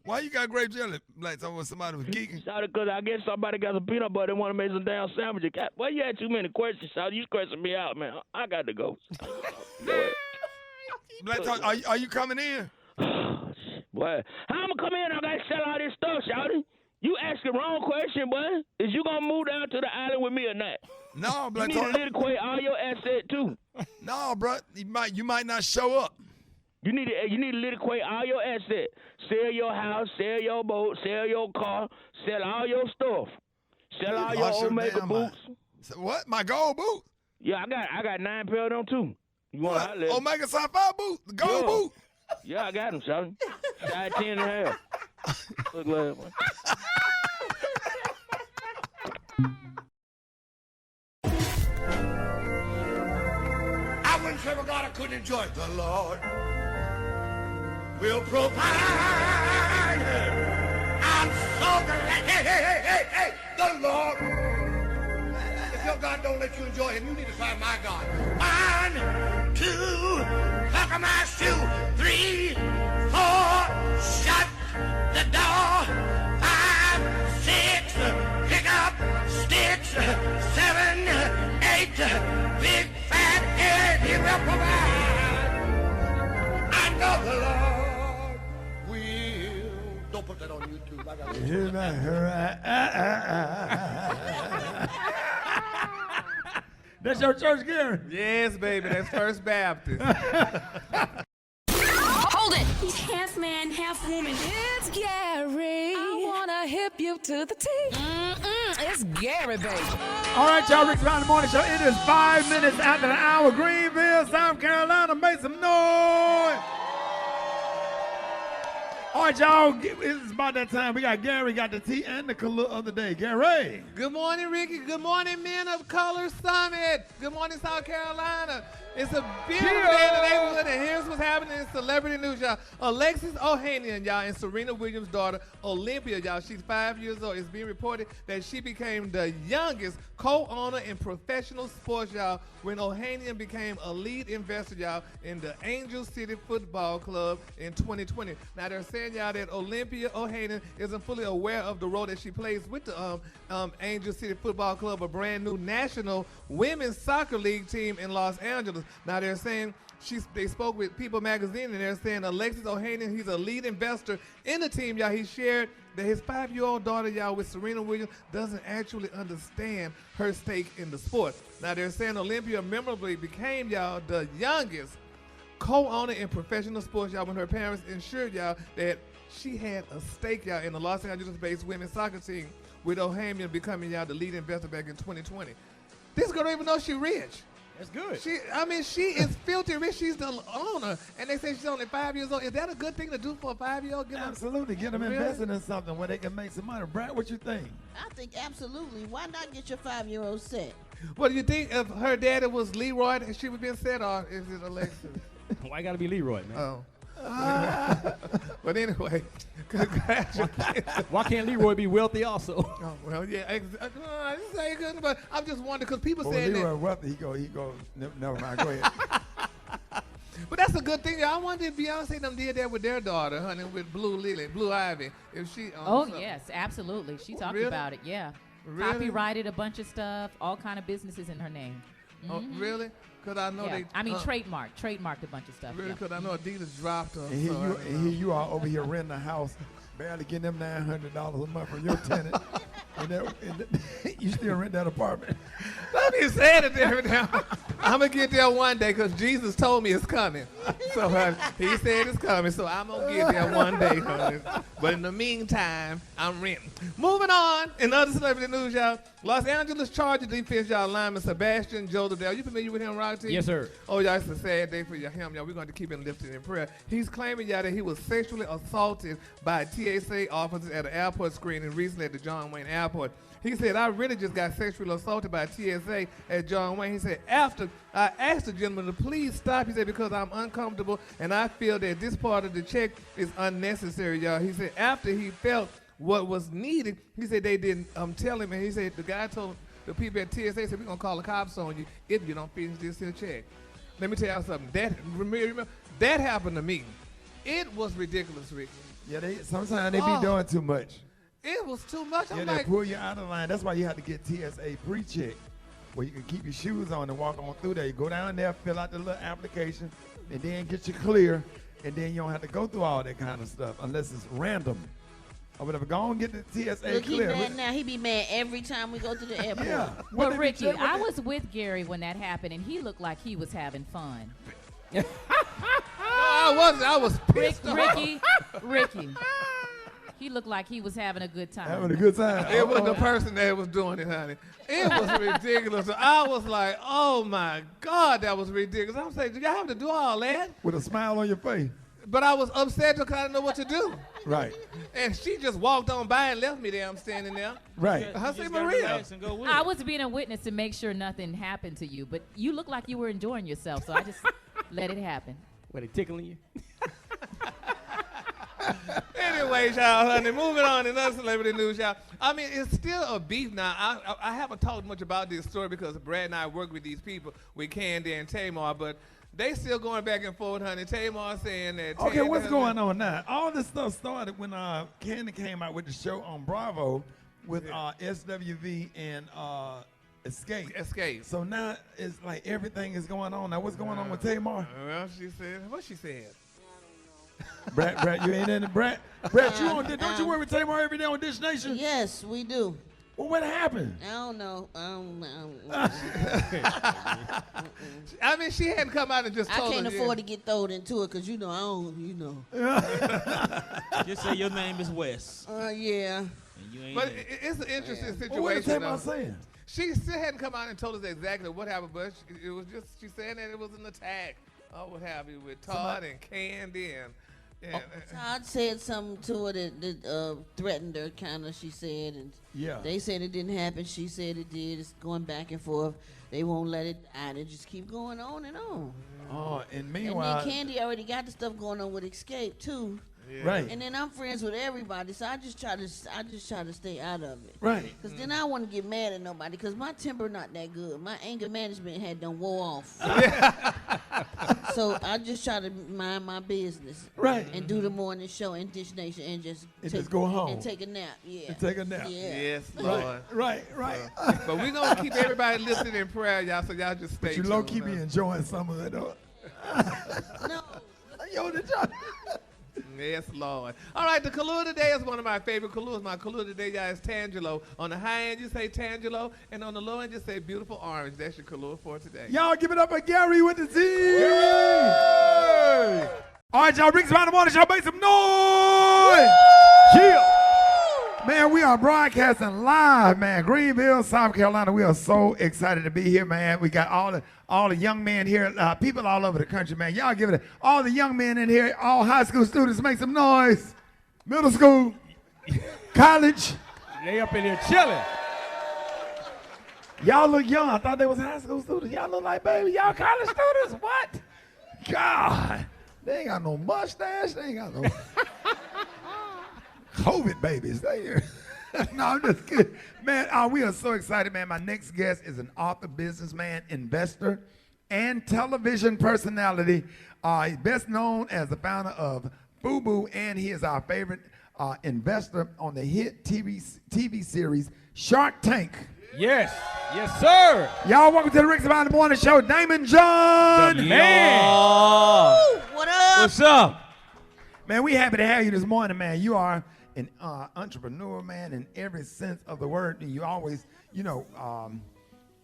Why you got grape jelly? Like somebody was geeking? Because I guess somebody got some peanut butter and want to make some damn sandwiches. Why you had too many questions, Shawty? You stressing me out, man. I got to go. Black Tony, are you coming in? Boy, how I'm going to come in? I got to sell all this stuff, Shawty. You ask the wrong question, boy. Is you going to move down to the island with me or not? No, Black Tony. You Tony. need to liquidate all your assets, too. No, bro. You might not show up. You need to liquidate all your assets. Sell your house, sell your boat, sell your car, sell all your stuff. Sell all your Omega boots. What? My gold boot? Yeah, I got 9 pair of them too. You want to holler? Omega Sci 5 boot? The gold boot? Yeah, I got them, son. Size 10 and a half. Look like one. I wouldn't serve a God I couldn't enjoy. The Lord will provide. I'm so glad. Hey, the Lord. If your God don't let you enjoy him, you need to try my God. 1, 2, fuck a my shoe. 3, 4, shut the door. 5, 6, pick up sticks. 7, 8, big fat head, he will provide. I know the Lord will. Don't put that on YouTube. I got That's your church, Gary? Yes, baby. That's First Baptist. Hold it! He's half man, half woman. It's Gary. I wanna hip you to the T. It's Gary, baby. All right, y'all. Rickey Smiley Morning Show. It is 5 minutes after the hour. Greenville, South Carolina. Make some noise. All right, y'all. It's about that time. We got Gary, got the T and the color of the day. Gary. Good morning, Ricky. Good morning, Men of Color Summit. Good morning, South Carolina. It's a beautiful day in the neighborhood, and here's what's happening in celebrity news, y'all. Alexis Ohanian, y'all, and Serena Williams' daughter, Olympia, y'all. She's 5 years old. It's being reported that she became the youngest co-owner in professional sports, y'all, when Ohanian became a lead investor, y'all, in the Angel City Football Club in 2020. Now, they're saying saying, y'all, that Olympia O'Hanan isn't fully aware of the role that she plays with the Angel City Football Club, a brand new national women's soccer league team in Los Angeles. Now they're saying they spoke with People Magazine, and they're saying Alexis O'Hanan, he's a lead investor in the team, y'all. He shared that his 5-year-old daughter, y'all, with Serena Williams, doesn't actually understand her stake in the sport. Now they're saying Olympia memorably became, y'all, the youngest co-owner in professional sports, y'all, when her parents ensured, y'all, that she had a stake, y'all, in the Los Angeles-based women's soccer team, with O'Hanan becoming, y'all, the lead investor back in 2020. This girl don't even know she's rich. That's good. She is filthy rich. She's the owner, and they say she's only 5 years old. Is that a good thing to do for a 5-year-old? Absolutely. Get them invested in something where they can make some money. Brad, what you think? I think absolutely. Why not get your 5-year-old set? What do you think if her daddy was Leroy and she would be set, or is it Alexis? Why gotta be Leroy, man? Oh. But anyway, congratulations. Why can't Leroy be wealthy also? Oh, well, yeah. But I'm just wondering because people saying Leroy that. wealthy, he go. Never mind. Go ahead. But that's a good thing. I wonder if Beyonce them did that with their daughter, honey, with Blue Ivy. If she. Yes, absolutely. She talked Really? about it. Yeah. Really? Copyrighted a bunch of stuff. All kind of businesses in her name. Oh, really? Because I know Yeah. they. I mean, trademarked a bunch of stuff. Really? Yeah. Because I know Adidas dropped her. And here you are over here renting a house, barely getting them $900 a month from your tenant, and you still rent that apartment. Don't be saying it every now. I'm gonna get there one day because Jesus told me it's coming. So he said it's coming, so I'm gonna get there one day, honey. But in the meantime, I'm renting. Moving on, in other celebrity news, y'all. Los Angeles Chargers defense, y'all, lineman Sebastian Joseph. You familiar with him, Roxy? Yes, sir. Oh, y'all, it's a sad day for him, y'all. We're going to keep him lifted in prayer. He's claiming, y'all, that he was sexually assaulted by TSA officers at an airport screening recently at the John Wayne Airport. He said, I really just got sexually assaulted by TSA at John Wayne. He said, after I asked the gentleman to please stop, he said, because I'm uncomfortable and I feel that this part of the check is unnecessary, y'all. He said, after he felt what was needed, he said they didn't tell him, and he said the guy told the people at TSA, said, we're going to call the cops on you if you don't finish this here check. Let me tell y'all something. Remember, that happened to me. It was ridiculous, Ricky. Yeah, sometimes they be doing too much. It was too much. Yeah, they pull you out of line. That's why you have to get TSA pre-check, where you can keep your shoes on and walk on through there. You go down there, fill out the little application, and then get you clear, and then you don't have to go through all that kind of stuff unless it's random. Or whatever. Go on and get the TSA Look, clear. he mad now. He be mad every time we go to the airport. Yeah. But Ricky, I was with Gary when that happened, and he looked like he was having fun. No, I was pissed Ricky. He looked like he was having a good time. Having a good time. It was the person that was doing it, honey. It was ridiculous. I was like, oh my God, that was ridiculous. I'm saying, do y'all have to do all that? With a smile on your face. But I was upset because I didn't know what to do. Right. And she just walked on by and left me there. I'm standing there. Right. I say, Maria. I was being a witness to make sure nothing happened to you, but you look like you were enjoying yourself, so I just let it happen. Were they tickling you? Anyway, y'all, honey, moving on in other celebrity news, y'all. I mean, it's still a beef now. I haven't talked much about this story because Brad and I work with these people, with Candy and Tamar, but they still going back and forth, honey. Tamar saying that. Okay, what's going on now? All this stuff started when Candy came out with the show on Bravo with SWV and Escape. So now it's like everything is going on. Now, what's going on with Tamar? Well, she said, what she said? Brad, you ain't in the Brad, you on? Don't you work with Tamar every day on Dish Nation? Yes, we do. Well, what happened? I don't know. I mean, she hadn't come out and just told I can't us, afford to get thrown into it because, I don't, Just say your name is Wes. Yeah. And you ain't But in. it's an interesting situation. Well, what is Tamar saying? She still hadn't come out and told us exactly what happened, but it was just, she's saying that it was an attack or what have you with Todd and Candy and Todd said something to her that threatened her, kind of, she said. And yeah. They said it didn't happen. She said it did. It's going back and forth. They won't let it out. It just keep going on and on. Oh, and meanwhile. And then Candy already got the stuff going on with Escape, too. Yeah. Right. And then I'm friends with everybody, so I just try to stay out of it. Right. Because then I want to get mad at nobody, because my temper not that good. My anger management had done wore off. So I just try to mind my business. Right. And do the morning show in Dish Nation and just go home. And take a nap. Yeah. And take a nap. Yeah. Yes, Lord. Right. But we're going to keep everybody listening in prayer, y'all, so y'all just stay But you tuned. low-key be enjoying some of it, though. No. Yo, the job. Yes, Lord. All right, the Kahlua today is one of my favorite Kahluas. My Kahlua today, y'all, is Tangelo. On the high end, you say Tangelo, and on the low end, you say beautiful orange. That's your Kahlua for today. Y'all give it up for Gary with the Z. All right, y'all, Rickey Smiley Morning Show, make some noise. Yeah. Man, we are broadcasting live, man. Greenville, South Carolina. We are so excited to be here, man. We got all the young men here, people all over the country, man. Y'all give it all the young men in here, all high school students, make some noise. Middle school, college. They up in here chilling. Y'all look young. I thought they was high school students. Y'all look like, baby, y'all college students? What? God. They ain't got no mustache. They ain't got no COVID babies. No, I'm just kidding. Man, we are so excited, man. My next guest is an author, businessman, investor, and television personality. He's best known as the founder of FUBU, and he is our favorite investor on the hit TV series Shark Tank. Yes, sir. Y'all, welcome to the Rickey Smiley Morning Show. Damon John. The man. What up? What's up? Man, we happy to have you this morning, man. You are an entrepreneur, man, in every sense of the word. And you always, what am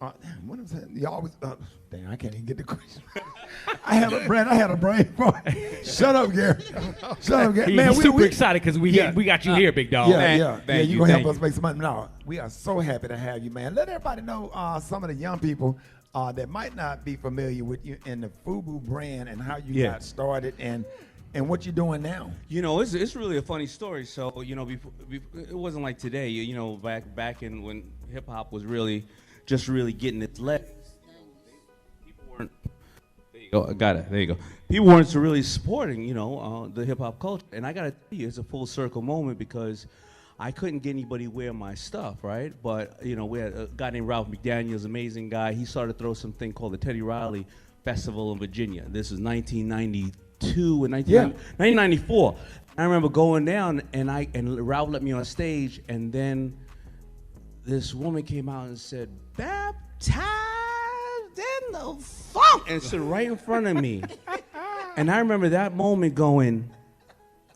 I saying? You always, dang, I can't even get the question. I had a brain fart. Shut up, Gary. Shut up, Gary. Man, we're super excited because we got you here, big dog. Yeah, you're going to help us make some money. No, we are so happy to have you, man. Let everybody know some of the young people that might not be familiar with you and the FUBU brand and how you got started and what you're doing now. You know, it's really a funny story. So, you know, before, it wasn't like today. You know, back in when hip hop was really getting its legs. People weren't. There you go. I got it. There you go. People weren't really supporting, the hip hop culture. And I gotta tell you, it's a full circle moment because I couldn't get anybody wear my stuff, right? But we had a guy named Ralph McDaniels, amazing guy. He started to throw something called the Teddy Riley Festival in Virginia. This was 1992 and 1994. I remember going down and Ralph let me on stage, and then this woman came out and said, "Baptized in the funk," and stood right in front of me. And I remember that moment going,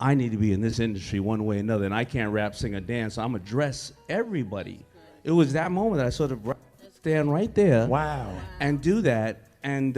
I need to be in this industry one way or another, and I can't rap, sing, or dance, so I'm gonna dress everybody. It was that moment that I sort of stand right there, and do that, and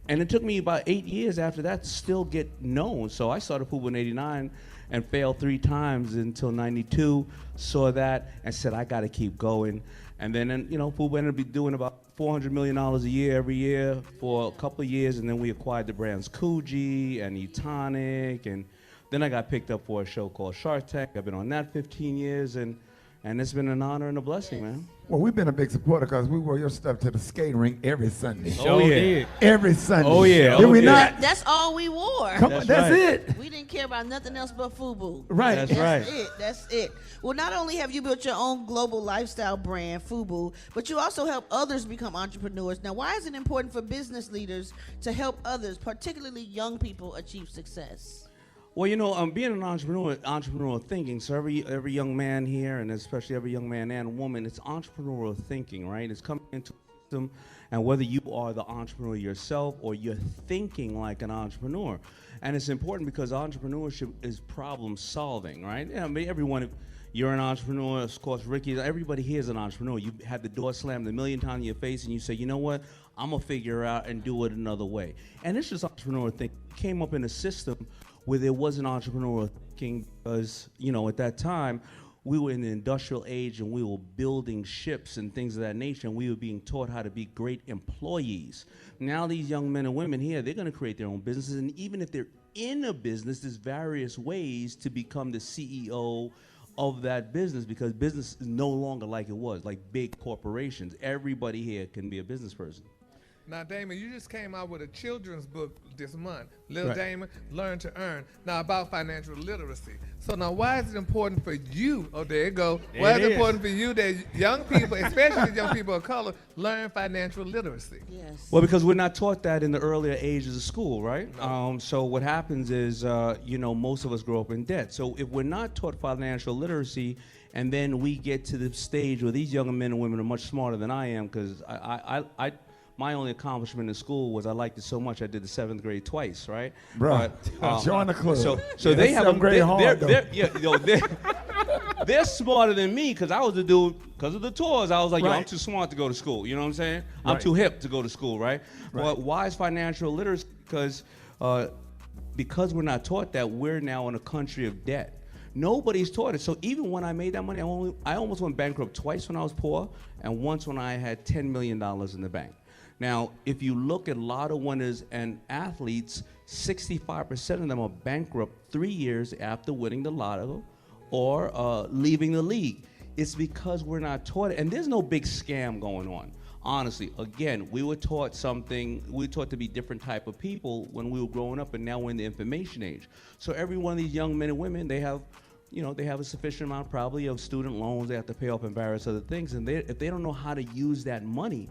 it took me about 8 years after that to still get known. So I started FUBU in '89 and failed 3 times until '92. Saw that and said I got to keep going, and then FUBU ended up doing about $400 million a year every year for a couple of years, and then we acquired the brands Coogee and E-Tonic, and then I got picked up for a show called Shark Tank. I've been on that 15 years, and it's been an honor and a blessing, man. Well, we've been a big supporter because we wore your stuff to the skating rink every Sunday. Oh, yeah. Every Sunday. Oh, yeah. Did we not? That's all we wore. Come on, that's it. We didn't care about nothing else but FUBU. Right. That's it. Well, not only have you built your own global lifestyle brand, FUBU, but you also help others become entrepreneurs. Now, why is it important for business leaders to help others, particularly young people, achieve success? Well, being an entrepreneurial thinking, so every young man here, and especially every young man and woman, it's entrepreneurial thinking, right? It's coming into the system, and whether you are the entrepreneur yourself or you're thinking like an entrepreneur. And it's important because entrepreneurship is problem solving, right? Yeah, I mean, everyone, if you're an entrepreneur, of course, Rickey, everybody here is an entrepreneur. You had the door slammed 1,000,000 times in your face, and you say, you know what? I'm going to figure out and do it another way. And it's just entrepreneurial thinking. It came up in a system where there wasn't entrepreneurial thinking because, at that time, we were in the industrial age and we were building ships and things of that nature, and we were being taught how to be great employees. Now these young men and women here, they're going to create their own businesses, and even if they're in a business, there's various ways to become the CEO of that business because business is no longer like it was, like big corporations. Everybody here can be a business person. Now, Damon, you just came out with a children's book this month, Little Right. Damon, Learn to Earn, now about financial literacy. So now why is it important for you, oh, there you go, why is it important for you that young people, especially young people of color, learn financial literacy? Yes. Well, because we're not taught that in the earlier ages of school, right? So what happens is, most of us grow up in debt. So if we're not taught financial literacy, and then we get to the stage where these young men and women are much smarter than I am, because my only accomplishment in school was I liked it so much I did the 7th grade twice, right? Bruh, join the club. So Yeah, they that's have 7th grade hard, they're smarter than me, because I was the dude, because of the tours, I was like, yo, I'm Right. too smart to go to school, you know what I'm saying? I'm Right. too hip to go to school, right? Right. But why is financial literacy? Because we're not taught that, we're now in a country of debt. Nobody's taught it. So even when I made that money, I almost went bankrupt twice when I was poor, and once when I had $10 million in the bank. Now, if you look at lotto winners and athletes, 65% of them are bankrupt 3 years after winning the lotto or leaving the league. It's because we're not taught it. And there's no big scam going on. Honestly, again, we were taught something, we were taught to be different type of people when we were growing up, and now we're in the information age. So every one of these young men and women, they have a sufficient amount probably of student loans they have to pay off and various other things. And if they don't know how to use that money,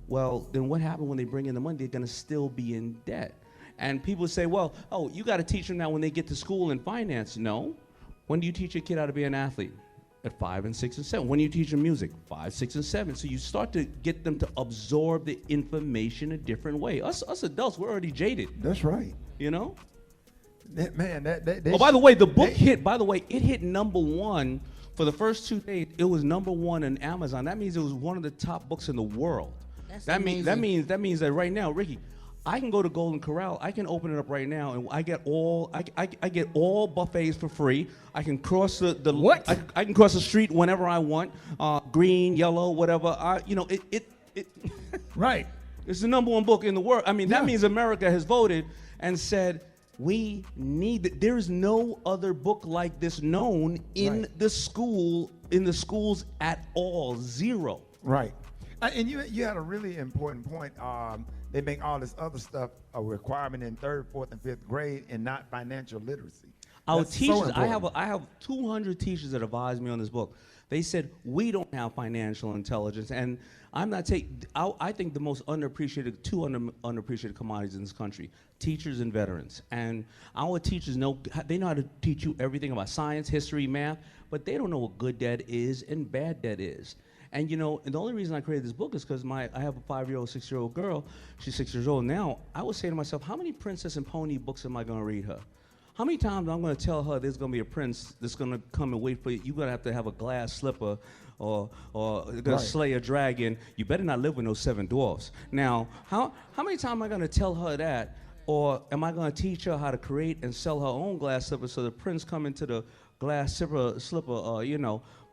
well, then what happens when they bring in the money? They're going to still be in debt. And people say, well, oh, you got to teach them that when they get to school in finance. No. When do you teach your kid how to be an athlete? At 5 and 6 and 7. When you teach them music? 5, 6, and 7. So you start to get them to absorb the information a different way. Us adults, we're already jaded. That's right. You know? That By the way, the book hit. By the way, it hit #1 for the first 2 days. It was #1 on Amazon. That means it was one of the top books in the world. That means that right now, Ricky, I can go to Golden Corral. I can open it up right now, and I get all buffets for free. I can cross the what? I can cross the street whenever I want. Green, yellow, whatever. Right. It's the #1 book in the world. I mean, that means America has voted and said we need it. There is no other book like this known in the schools at all. Zero. Right. And you had a really important point. They make all this other stuff a requirement in 3rd, 4th, and 5th grade, and not financial literacy. Our That's so teachers, important. I have 200 teachers that advised me on this book. They said we don't have financial intelligence, and I'm not taking. I think the most underappreciated, underappreciated commodities in this country: teachers and veterans. And our teachers know how to teach you everything about science, history, math, but they don't know what good debt is and bad debt is. And and the only reason I created this book is because I have a 5-year-old, 6-year-old girl. She's 6 years old now. I was saying to myself, how many Princess and Pony books am I going to read her? How many times I'm going to tell her there's going to be a prince that's going to come and wait for you? You're going to have a glass slipper or going to slay a dragon. You better not live with no 7 dwarfs. Now, how many times am I going to tell her that? Or am I going to teach her how to create and sell her own glass slipper so the prince come into the glass slipper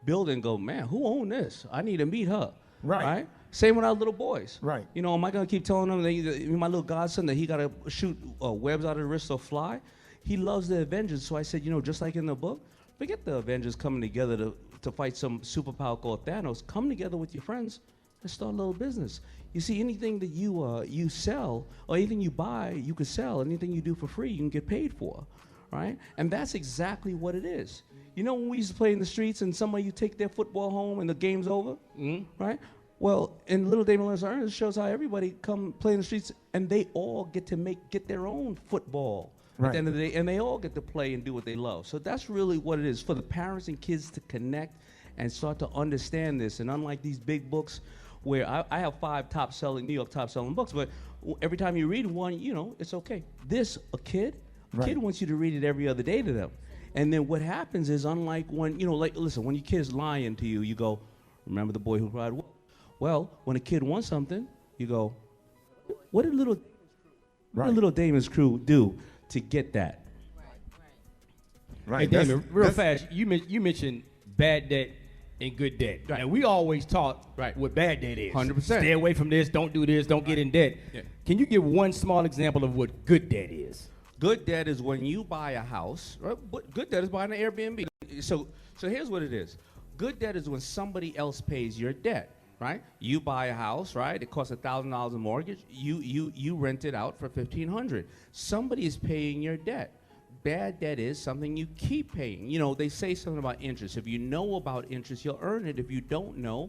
building and go, man, who owned this? I need to meet her. Right? Same with our little boys. Right. Am I going to keep telling them, my little godson, that he got to shoot webs out of the wrist or fly? He loves the Avengers, so I said, just like in the book, forget the Avengers coming together to fight some superpower called Thanos. Come together with your friends and start a little business. You see, anything that you sell or anything you buy, you can sell. Anything you do for free, you can get paid for, right? And that's exactly what it is. When we used to play in the streets and somebody, you take their football home and the game's over, right? Well, in Little Damon Learns to Earn, it shows how everybody come play in the streets and they all get their own football at the end of the day, and they all get to play and do what they love. So that's really what it is, for the parents and kids to connect and start to understand this. And unlike these big books where I have 5 New York top-selling books, but every time you read one, it's okay. A kid wants you to read it every other day to them. And then what happens is, unlike when, listen, when your kid's lying to you, you go, remember the boy who cried wolf? Well, when a kid wants something, you go, what did little Damon's crew do to get that? Right. Hey, Damon, real fast, you mentioned bad debt and good debt. Right. Now, we always taught what bad debt is. 100%. Stay away from this, don't do this, don't get in debt. Yeah. Can you give one small example of what good debt is? Good debt is when you buy a house, right? But good debt is buying an Airbnb. So here's what it is. Good debt is when somebody else pays your debt. right? You buy a house, right? It costs $1,000 a mortgage. You rent it out for $1,500. Somebody is paying your debt. Bad debt is something you keep paying. You know, they say something about interest. If you know about interest, you'll earn it. If you don't know,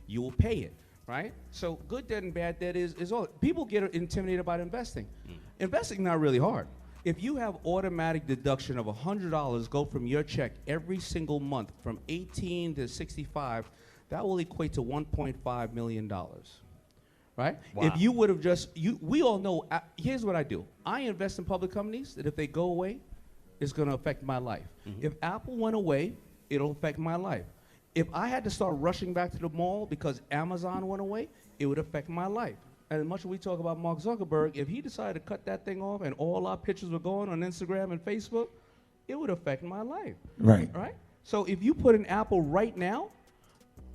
you will pay it, right? So good debt and bad debt is all. People get intimidated about investing. Investing not really hard. If you have automatic deduction of $100 go from your check every single month from 18 to 65, that will equate to $1.5 million, right? Wow. If you would have we all know, here's what I do. I invest in public companies that if they go away, it's gonna affect my life. If Apple went away, it'll affect my life. If I had to start rushing back to the mall because Amazon went away, it would affect my life. And as much as we talk about Mark Zuckerberg, if he decided to cut that thing off and all our pictures were going on Instagram and Facebook, it would affect my life. Right. Right? So if you put an Apple right now,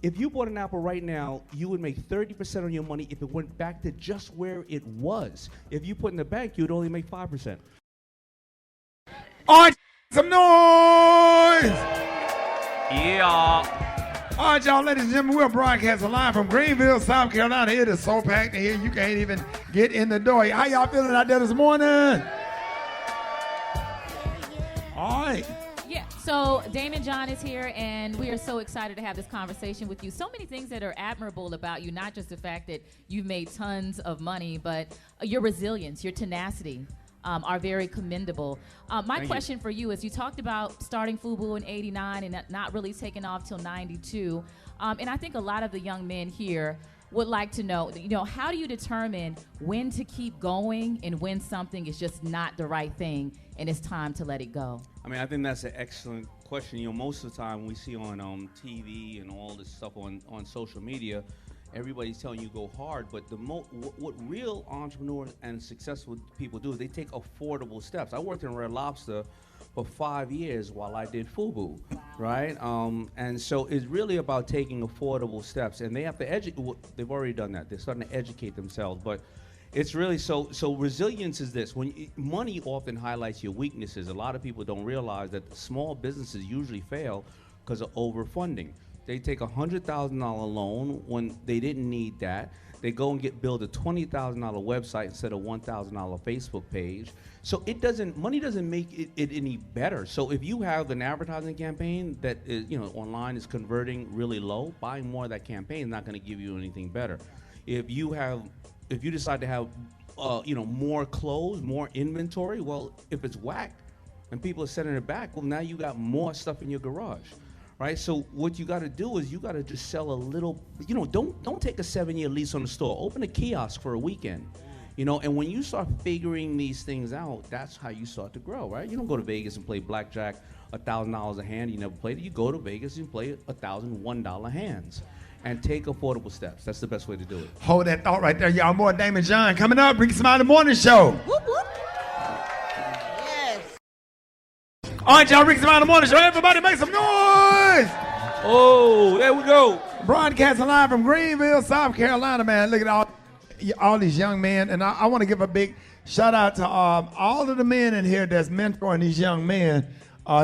if you bought an Apple right now, you would make 30% on your money if it went back to just where it was. If you put in the bank, you'd only make 5%. All right, some noise! Yeah. All right, y'all, ladies and gentlemen, we're broadcasting live from Greenville, South Carolina. It is so packed in here, you can't even get in the door. How y'all feeling out there this morning? All right. Yeah, so Damon John is here, and we are so excited to have this conversation with you. So many things that are admirable about you, not just the fact that you've made tons of money, but your resilience, your tenacity. Are very commendable. My question for you is, you talked about starting FUBU in '89 and not really taking off till '92, and I think a lot of the young men here would like to know, how do you determine when to keep going and when something is just not the right thing and it's time to let it go? I mean, I think that's an excellent question. Most of the time we see on TV and all this stuff on social media, everybody's telling you go hard, but what real entrepreneurs and successful people do is they take affordable steps. I worked in Red Lobster for 5 years while I did FUBU, right? And so it's really about taking affordable steps, and they have to educate. Well, they've already done that. They're starting to educate themselves, but it's really so resilience is this. Money often highlights your weaknesses. A lot of people don't realize that small businesses usually fail because of overfunding. They take a $100,000 loan when they didn't need that. They go and build a $20,000 website instead of $1,000 Facebook page. So money doesn't make it any better. So if you have an advertising campaign that is, online is converting really low, buying more of that campaign is not going to give you anything better. If you decide to have, more clothes, more inventory, well, if it's whacked and people are sending it back, well, now you got more stuff in your garage. Right, so what you got to do is you got to just sell a little. Don't take a 7-year lease on the store. Open a kiosk for a weekend, And when you start figuring these things out, that's how you start to grow, right? You don't go to Vegas and play blackjack $1,000 a hand. You never played it. You go to Vegas and play $1,001 hands, and take affordable steps. That's the best way to do it. Hold that thought right there, y'all. More Damon John coming up. Rickey Smiley Morning Show. Whoop, whoop. All right, y'all, Rickey Smiley Morning Show. Everybody make some noise. Oh, there we go. Broadcasting live from Greenville, South Carolina, man. Look at all these young men. And I want to give a big shout out to all of the men in here that's mentoring these young men.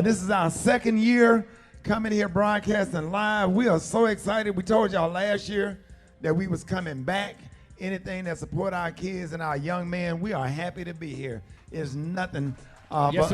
This is our second year coming here broadcasting live. We are so excited. We told y'all last year that we was coming back. Anything that support our kids and our young men, we are happy to be here. It's nothing but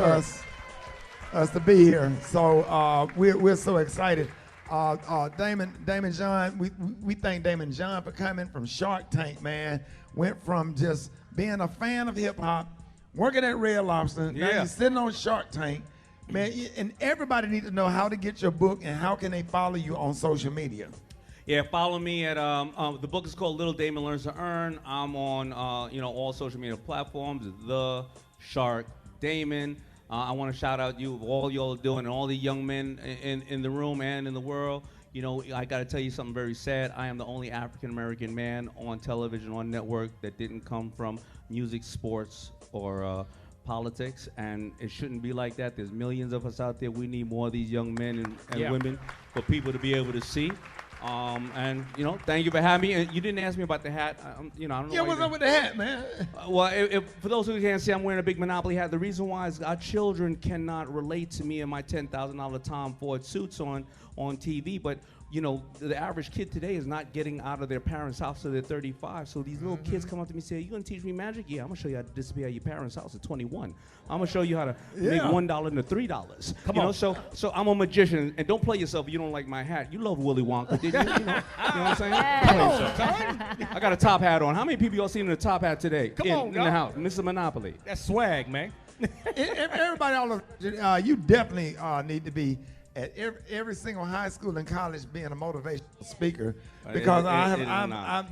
us to be here. So we're so excited. Damon John, we thank Damon John for coming from Shark Tank, man. Went from just being a fan of hip hop, working at Red Lobster, now you're sitting on Shark Tank. Man, and everybody needs to know how to get your book and how can they follow you on social media. Yeah, follow me at the book is called Little Damon Learns to Earn. I'm on all social media platforms. The Shark Damon. I want to shout out you, all y'all are doing, and all the young men in the room and in the world. I got to tell you something very sad. I am the only African-American man on television, on network, that didn't come from music, sports, or politics, and it shouldn't be like that. There's millions of us out there. We need more of these young men and women for people to be able to see. And thank you for having me. And you didn't ask me about the hat. I don't know. Yeah, what's up with the hat, man? Well, for those who can't see, I'm wearing a big Monopoly hat. The reason why is our children cannot relate to me and my $10,000 Tom Ford suits on TV. But you know, the average kid today is not getting out of their parents' house till they're 35. So these little kids come up to me and say, you gonna teach me magic? Yeah, I'm gonna show you how to disappear at your parents' house at 21. I'm gonna show you how to make $1 into $3. Come on. So I'm a magician, and don't play yourself if you don't like my hat. You love Willy Wonka, did you? You know what I'm saying? Play yourself. I got a top hat on. How many people y'all seen in a top hat today? In the house, Mr. Monopoly. That's swag, man. Everybody, you definitely need to be at every single high school and college being a motivational speaker, because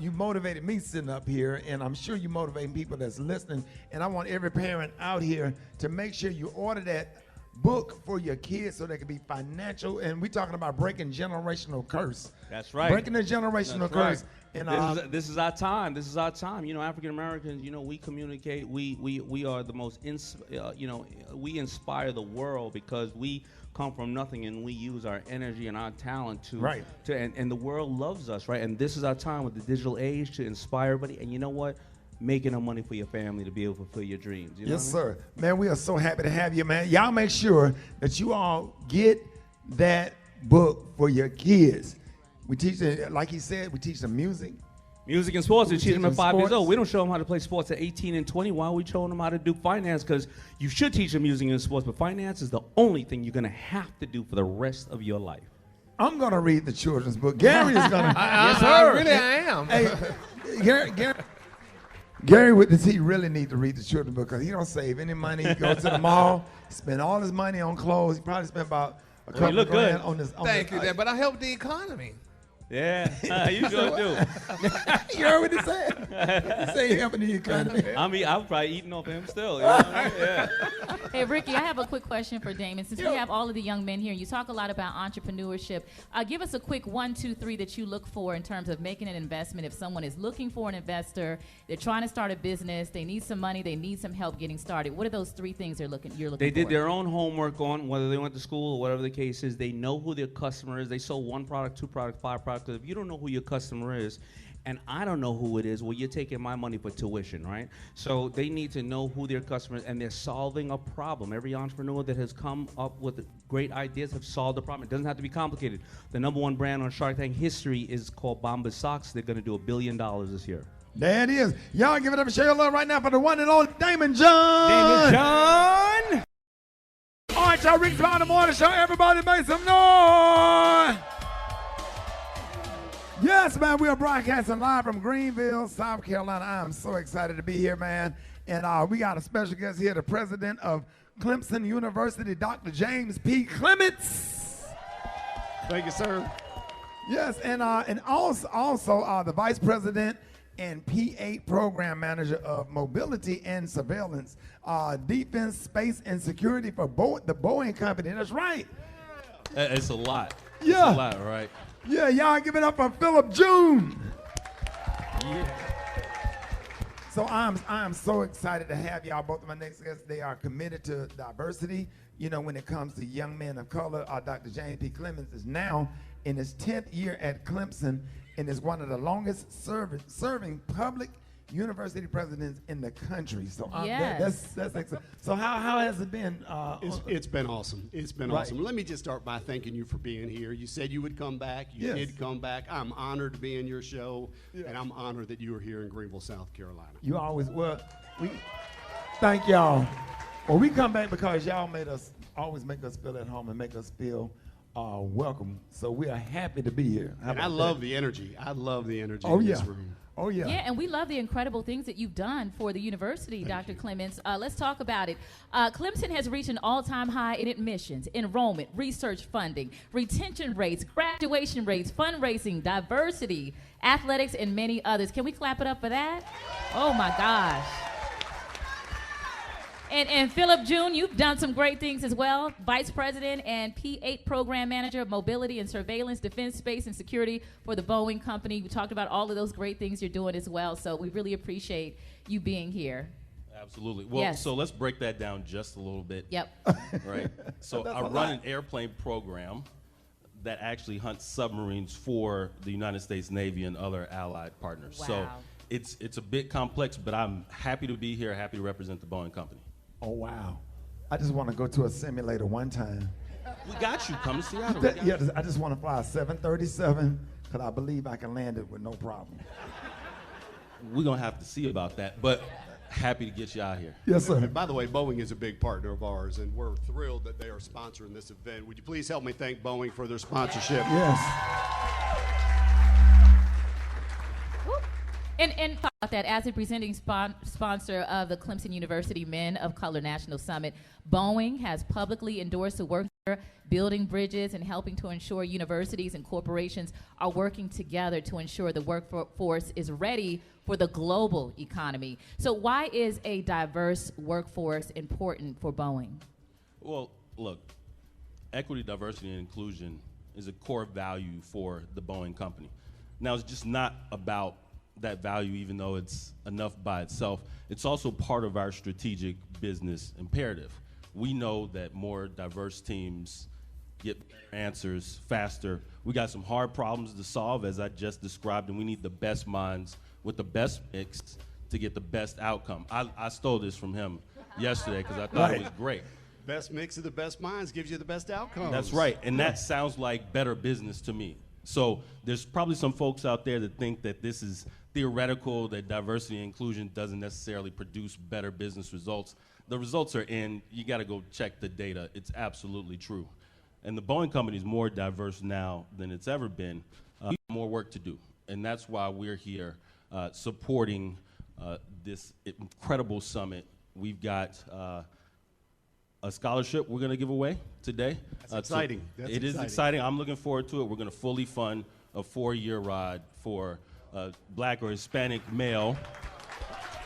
you motivated me sitting up here, and I'm sure you motivating people that's listening. And I want every parent out here to make sure you order that book for your kids so they can be financial. And we're talking about breaking generational curse. That's right. Breaking the generational curse. Right. And this is our time. This is our time. You know, African Americans, you know, we communicate. We are the most, we inspire the world because we come from nothing and we use our energy and our talent and the world loves us, right? And this is our time with the digital age to inspire everybody. And you know what? Making enough money for your family to be able to fulfill your dreams. You know Yes, what I mean? sir. Man, we are so happy to have you, man. Y'all make sure that you all get that book for your kids. We teach them, like he said, we teach them music. Music and sports. We teach them at 5 years sports. old. We don't show them how to play sports at 18 and 20. Why are we showing them how to do finance? Because you should teach them music and sports, but finance is the only thing you're going to have to do for the rest of your life. I'm going to read the children's book. Gary is going to. Yes, sir. I am. Hey, Gary he really need to read the children's book because he don't save any money. He goes to the mall, spend all his money on clothes. He probably spent about a couple of grand on this. Thank you, Dad. But I help the economy. Yeah, you sure do. You heard what he said? He said he helping the economy. I'm probably eating off him still. You know what I mean? Yeah. Hey, Ricky, I have a quick question for Damon. Since we have all of the young men here, you talk a lot about entrepreneurship. Give us a quick 1, 2, 3 that you look for in terms of making an investment. If someone is looking for an investor, they're trying to start a business, they need some money, they need some help getting started. What are those 3 things you're looking for? They did their own homework on whether they went to school or whatever the case is. They know who their customer is. They sold 1 product, 2 products, 5 products. Because if you don't know who your customer is, and I don't know who it is, well, you're taking my money for tuition, right? So they need to know who their customer is, and they're solving a problem. Every entrepreneur that has come up with great ideas have solved a problem. It doesn't have to be complicated. The #1 brand on Shark Tank history is called Bombas Socks. They're going to do $1 billion this year. There it is. Y'all give it up and show your love right now for the one and only Damon John. Damon John. All right, y'all, Rickey Smiley Morning Show. Everybody make some noise. Yes, man, we are broadcasting live from Greenville, South Carolina. I'm so excited to be here, man. And we got a special guest here, the president of Clemson University, Dr. James P. Clements. Thank you, sir. Yes, and also the vice president and P8 program manager of mobility and surveillance, defense, space, and security for the Boeing company. That's right. It's a lot. Yeah. It's a lot, right? Yeah, y'all give it up for Philip June. Yeah. So I'm so excited to have y'all. Both of my next guests, they are committed to diversity. You know, when it comes to young men of color, Dr. James P. Clements is now in his 10th year at Clemson and is one of the longest serving public university presidents in the country. So that's excellent. So how has it been? It's been awesome. It's been awesome. Let me just start by thanking you for being here. You said you would come back. You did come back. I'm honored to be in your show, and I'm honored that you are here in Greenville, South Carolina. You always we thank y'all. Well, we come back because y'all always make us feel at home and make us feel welcome. So we are happy to be here. And I love the energy. I love the energy in this room. Oh, yeah. Yeah, and we love the incredible things that you've done for the university, Dr. Clements. Let's talk about it. Clemson has reached an all-time high in admissions, enrollment, research funding, retention rates, graduation rates, fundraising, diversity, athletics, and many others. Can we clap it up for that? Oh, my gosh. And Philip June, you've done some great things as well. Vice President and P8 Program Manager of Mobility and Surveillance, Defense, Space, and Security for the Boeing Company. We talked about all of those great things you're doing as well, so we really appreciate you being here. Absolutely. Well, so let's break that down just a little bit. Yep. Right. So I run an airplane program that actually hunts submarines for the United States Navy and other allied partners. Wow. So it's a bit complex, but I'm happy to be here, happy to represent the Boeing Company. Oh, wow. I just want to go to a simulator one time. We got you. Come to Seattle. Yeah, I just want to fly a 737 because I believe I can land it with no problem. We're going to have to see about that, but happy to get you out here. Yes, sir. And by the way, Boeing is a big partner of ours, and we're thrilled that they are sponsoring this event. Would you please help me thank Boeing for their sponsorship? Yes. And about that, as a presenting sponsor of the Clemson University Men of Color National Summit, Boeing has publicly endorsed the work building bridges and helping to ensure universities and corporations are working together to ensure the workforce is ready for the global economy. So why is a diverse workforce important for Boeing? Well, look, equity, diversity, and inclusion is a core value for the Boeing company. Now, it's just not about that value, even though it's enough by itself. It's also part of our strategic business imperative. We know that more diverse teams get answers faster. We got some hard problems to solve, as I just described, and we need the best minds with the best mix to get the best outcome. I stole this from him yesterday because I thought it was great. Best mix of the best minds gives you the best outcomes. That's right, and that sounds like better business to me. So there's probably some folks out there that think that this is theoretical, that diversity and inclusion doesn't necessarily produce better business results. The results are in. You got to go check the data. It's absolutely true. And the Boeing company is more diverse now than it's ever been. We have more work to do, and that's why we're here supporting this incredible summit. We've got a scholarship we're going to give away today. That's exciting. It is exciting. I'm looking forward to it. We're going to fully fund a 4-year ride for a Black or Hispanic male.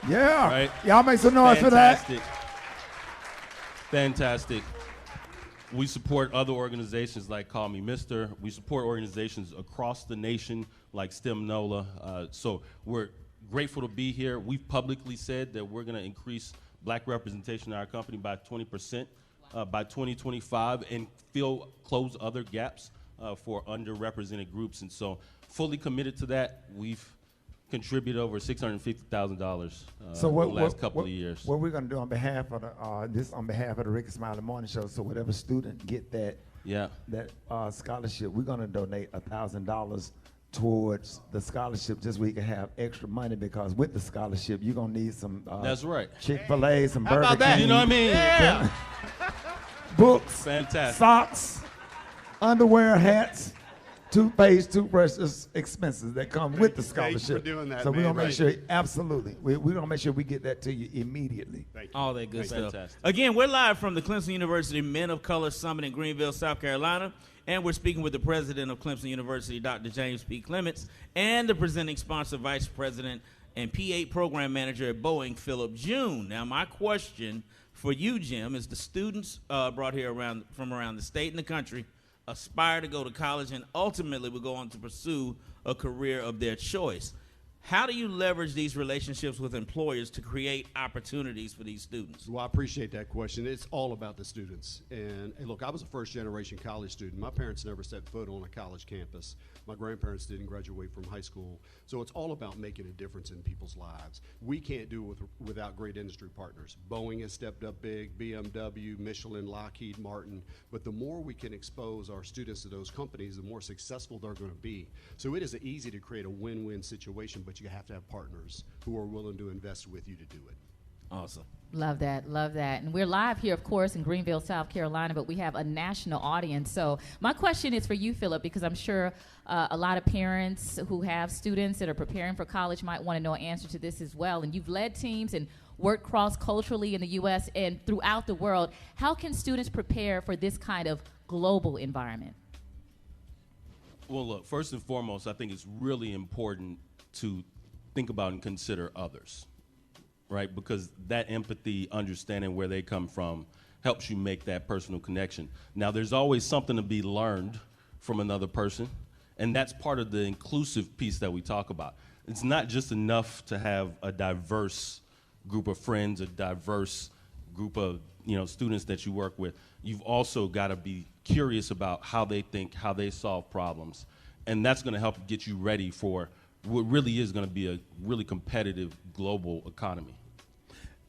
Yeah. Right? Y'all make some noise for that. Fantastic. We support other organizations like Call Me Mister. We support organizations across the nation like STEM NOLA. So we're grateful to be here. We've publicly said that we're going to increase Black representation in our company by 20% by 2025 and close other gaps for underrepresented groups. And so fully committed to that. We've contributed over $650,000 so in the last couple of years. What we're going to do on behalf of on behalf of the Rickey Smiley Morning Show, so whatever student get that scholarship, we're going to donate $1,000 towards the scholarship, just so we can have extra money, because with the scholarship you're gonna need some that's right, Chick-fil-A, some How Burger about that? King, You know what I mean? Yeah. Books, fantastic, socks, underwear, hats, toothpaste, toothbrushes, expenses that come with the scholarship. Thanks for doing that, so we're gonna make right. sure, absolutely, we're gonna make sure we get that to you immediately. All that good stuff. Fantastic. Again, we're live from the Clemson University Men of Color Summit in Greenville, South Carolina. And we're speaking with the president of Clemson University, Dr. James P. Clements, and the presenting sponsor, vice president, and P8 program manager at Boeing, Philip June. Now, my question for you, Jim, is the students brought here from around the state and the country aspire to go to college and ultimately will go on to pursue a career of their choice. How do you leverage these relationships with employers to create opportunities for these students? Well, I appreciate that question. It's all about the students. And look, I was a first-generation college student. My parents never set foot on a college campus. My grandparents didn't graduate from high school. So it's all about making a difference in people's lives. We can't do it without great industry partners. Boeing has stepped up big, BMW, Michelin, Lockheed Martin. But the more we can expose our students to those companies, the more successful they're going to be. So it is easy to create a win-win situation, but you have to have partners who are willing to invest with you to do it. Awesome. Love that, love that. And we're live here, of course, in Greenville, South Carolina, but we have a national audience. So my question is for you, Philip, because I'm sure a lot of parents who have students that are preparing for college might want to know an answer to this as well. And you've led teams and worked cross-culturally in the U.S. and throughout the world. How can students prepare for this kind of global environment? Well, look, first and foremost, I think it's really important to think about and consider others, right? Because that empathy, understanding where they come from, helps you make that personal connection. Now, there's always something to be learned from another person, and that's part of the inclusive piece that we talk about. It's not just enough to have a diverse group of friends, a diverse group of students that you work with. You've also got to be curious about how they think, how they solve problems, and that's going to help get you ready for what really is going to be a really competitive global economy.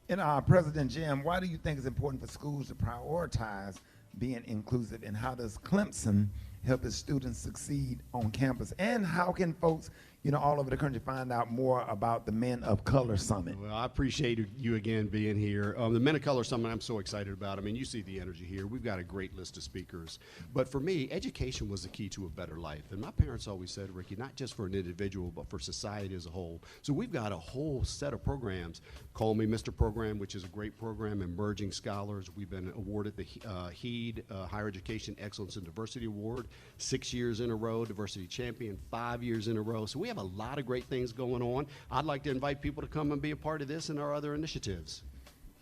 And President Jim, why do you think it's important for schools to prioritize being inclusive, and how does Clemson help its students succeed on campus? And how can folks, all over the country find out more about the Men of Color Summit? Well, I appreciate you again being here. The Men of Color Summit, I'm so excited about. I mean, you see the energy here. We've got a great list of speakers. But for me, education was the key to a better life. And my parents always said, Ricky, not just for an individual, but for society as a whole. So we've got a whole set of programs. Call Me Mr. Program, which is a great program, Emerging Scholars. We've been awarded the HEED, Higher Education Excellence and Diversity Award, 6 years in a row, Diversity Champion, 5 years in a row. So we have a lot of great things going on. I'd like to invite people to come and be a part of this and our other initiatives.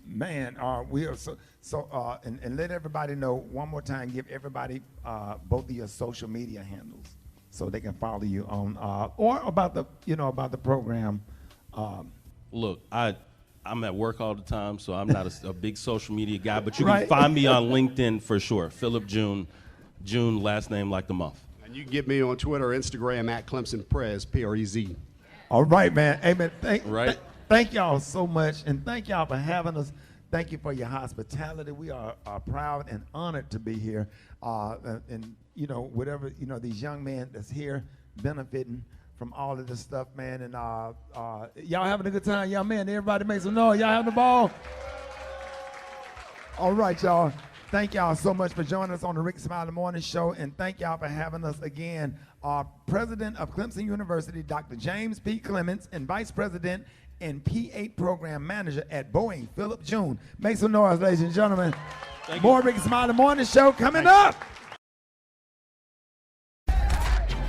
Man, we are and let everybody know one more time, give everybody both of your social media handles so they can follow you on, or about the, about the program. Look, I'm at work all the time, so I'm not a big social media guy, but you can find me on LinkedIn for sure. Philip June, last name like the month. And you can get me on Twitter or Instagram at Clemson Prez, P-R-E-Z. All right, man. Amen. Thank y'all so much, and thank y'all for having us. Thank you for your hospitality. We are proud and honored to be here. And whatever, these young men that's here benefiting from all of this stuff, man. And y'all having a good time, young man. Everybody make some noise. Y'all having the ball? All right, y'all. Thank y'all so much for joining us on the Rickey Smiley Morning Show, and thank y'all for having us again. Our President of Clemson University, Dr. James P. Clements, and Vice President and P8 Program Manager at Boeing, Philip June. Make some noise, ladies and gentlemen. More Rickey Smiley Morning Show coming up.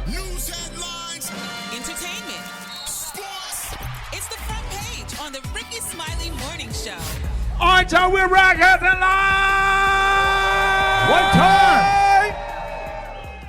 News headlines, entertainment, sports. It's the front page on the Rickey Smiley Morning Show. All right, y'all, we're broadcasting live! One time!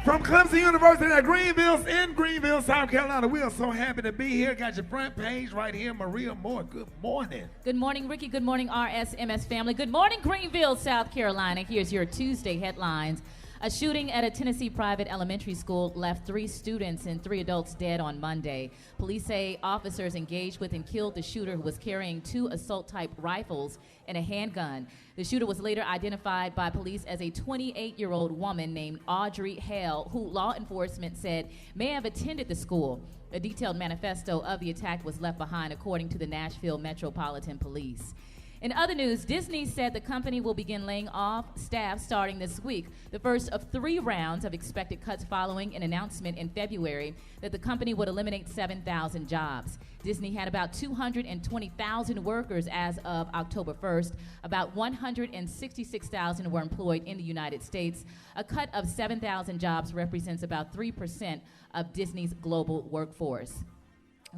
From Clemson University at Greenville, South Carolina. We are so happy to be here. Got your front page right here. Maria Moore, good morning. Good morning, Ricky. Good morning, RSMS family. Good morning, Greenville, South Carolina. Here's your Tuesday headlines. A shooting at a Tennessee private elementary school left 3 students and 3 adults dead on Monday. Police say officers engaged with and killed the shooter, who was carrying 2 assault-type rifles and a handgun. The shooter was later identified by police as a 28-year-old woman named Audrey Hale, who law enforcement said may have attended the school. A detailed manifesto of the attack was left behind, according to the Nashville Metropolitan Police. In other news, Disney said the company will begin laying off staff starting this week, the first of 3 rounds of expected cuts following an announcement in February that the company would eliminate 7,000 jobs. Disney had about 220,000 workers as of October 1st. About 166,000 were employed in the United States. A cut of 7,000 jobs represents about 3% of Disney's global workforce.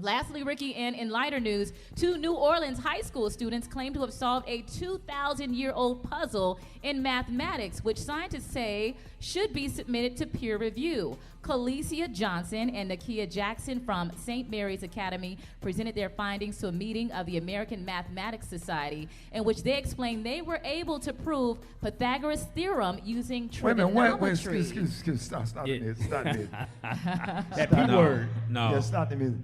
Lastly, Ricky, in lighter news, 2 New Orleans high school students claim to have solved a 2,000-year-old puzzle in mathematics, which scientists say should be submitted to peer review. Calicia Johnson and Nakia Jackson from St. Mary's Academy presented their findings to a meeting of the American Mathematics Society, in which they explained they were able to prove Pythagoras' theorem using trigonometry. Excuse, stop the music. Stop the music. That P word. No. Yeah, stop the music.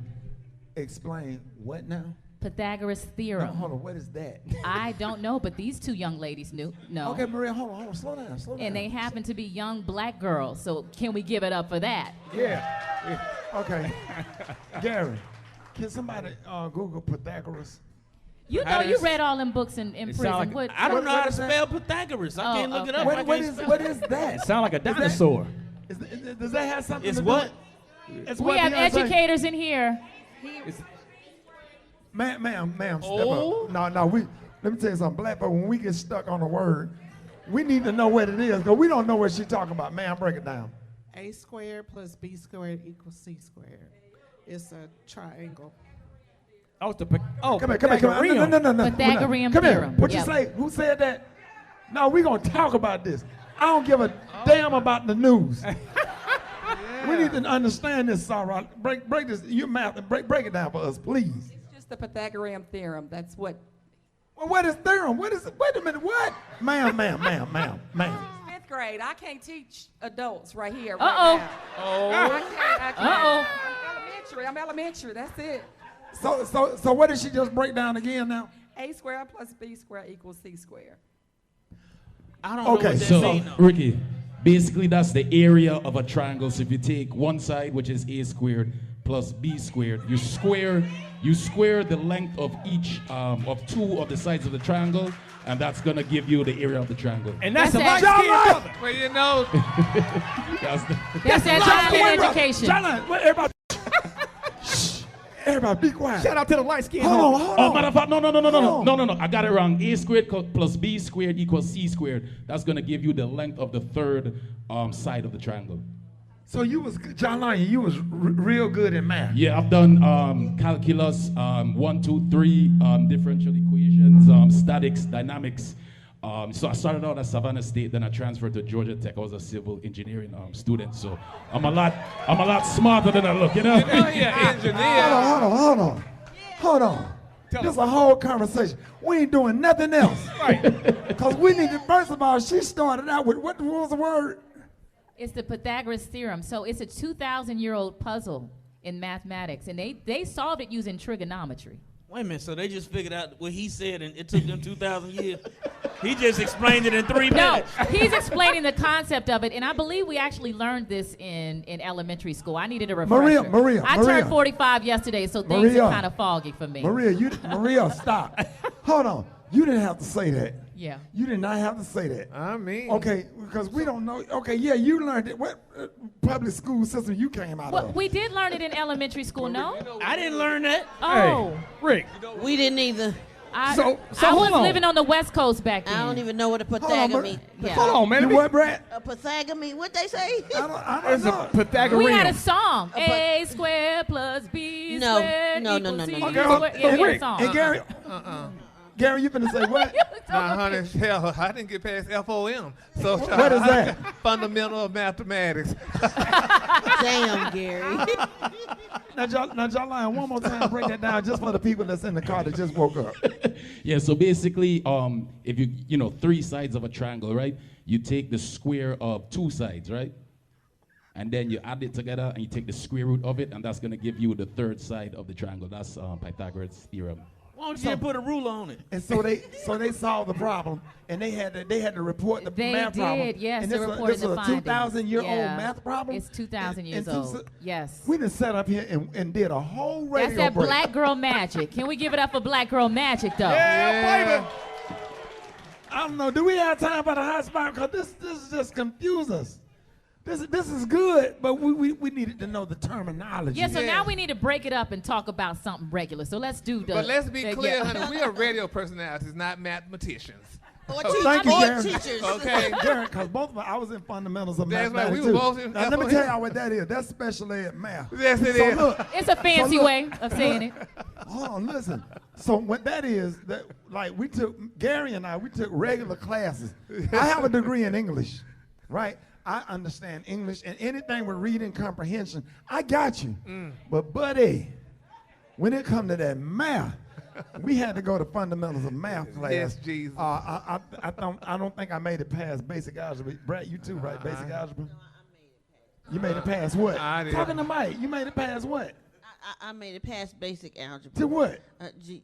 Explain what now? Pythagoras' theorem. No, hold on, what is that? I don't know, but these 2 young ladies knew. No. Okay, Maria, hold on, slow down. And they happen to be young black girls, so can we give it up for that? Yeah. Okay. Gary, can somebody Google Pythagoras? You know, you read all them books in prison. Like, I don't know how to spell Pythagoras. I can't look it up. What is that? It sounds like a dinosaur. Does that have something to do what? We have educators in here. Ma'am, step up. No, let me tell you something. Black folk, when we get stuck on a word, we need to know what it is, because we don't know what she's talking about. Ma'am, break it down. A squared plus B squared equals C squared. It's a triangle. Come here. No. Pythagorean come theorem. Here. What you say? Who said that? No, we're going to talk about this. I don't give a damn about the news. We need to understand this, Sarah. Break this. Your math. Break it down for us, please. It's just the Pythagorean theorem. That's what. Well, what is theorem? What is it? Wait a minute. What? Ma'am. 5th grade. I can't teach adults right here. Now. I can't. I'm elementary. That's it. So what did she just break down again now? A squared plus B squared equals C squared. I don't know what that so means. Ricky, basically that's the area of a triangle. So if you take one side, which is a squared plus b squared, you square the length of each of two of the sides of the triangle, and that's gonna give you the area of the triangle. And that's a light skin brother. Well, you know. That's that light education. Everybody. Everybody be quiet. Shout out to the light skin. Hold on. Matter of fact, no. I got it wrong. A squared plus b squared equals c squared. That's gonna give you the length of the third side of the triangle. So you was, John Lyon, you was real good in math. Yeah, I've done calculus, 1, 2, 3, differential equations, statics, dynamics. So I started out at Savannah State, then I transferred to Georgia Tech. I was a civil engineering student, so I'm a lot smarter than I look, you know? Hold on. This is a whole conversation. We ain't doing nothing else. Right. Because we need to, first of all, she started out with, what was the word? It's the Pythagoras theorem. So it's a 2,000-year-old puzzle in mathematics, and they solved it using trigonometry. Wait a minute, so they just figured out what he said and it took them 2,000 years? He just explained it in 3 minutes. No, he's explaining the concept of it, and I believe we actually learned this in elementary school. I needed a refresher. Maria. I turned 45 yesterday, so things are kind of foggy for me. Maria, stop. Hold on. You didn't have to say that. Yeah. You did not have to say that. I mean. Okay, because we don't know. Okay, yeah, you learned it. What public school system you came out of? We did learn it in elementary school, no? I didn't learn that. Oh. Hey, Rick. We didn't either. I hold was on. living on the West Coast back then. I don't even know what a Pythagoras means. Hold on, man. What, Brad? A Pythagoras mean? What they say? I don't know. Pythagorean. We had a song. A squared plus B squared No. equals C Okay, squared. Yeah, we had a song. And Gary, Gary, you finna say what? Nah, honey, hell, I didn't get past FOM. So what is that? Fundamental of mathematics. Damn, Gary. Now, John Lyon, one more time, break that down just for the people that's in the car that just woke up. Yeah, so basically, if you 3 sides of a triangle, right? You take the square of 2 sides, right? And then you add it together and you take the square root of it, and that's gonna give you the third side of the triangle. That's Pythagoras theorem. Why don't you just put a ruler on it? And so they solved the problem, and they had to report the math problem. They did, yes. And they reported this the is a findings. 2,000-year-old math problem? It's 2,000 years old. Yes. We done sat up here and did a whole radio That's that break. black girl magic. Can we give it up for black girl magic, though? Yeah, baby. I don't know. Do we have time for the hot spot? Because this just confused us. This is good, but we needed to know the terminology. Yeah, so now we need to break it up and talk about something regular. So let's do the. But let's be clear, honey. We are radio personalities, not mathematicians. Thank you, Gary. Teachers. Okay, Gary, because both of us, I was in fundamentals of That's right, mathematics we were too. both in Now, let me tell y'all what that is. That's special ed math. Yes, it is. Look, It's a fancy way of saying it. Hold on, listen. So what that is, that like Gary and I took regular classes. I have a degree in English, right? I understand English and anything with reading comprehension. I got you. But buddy, when it come to that math, we had to go to fundamentals of math class. Yes, Jesus. I don't think I made it past basic algebra. Brad, you too, right? Basic algebra. You made it past what? I did. Talking to Mike, you made it past what? I made it past basic algebra. To what?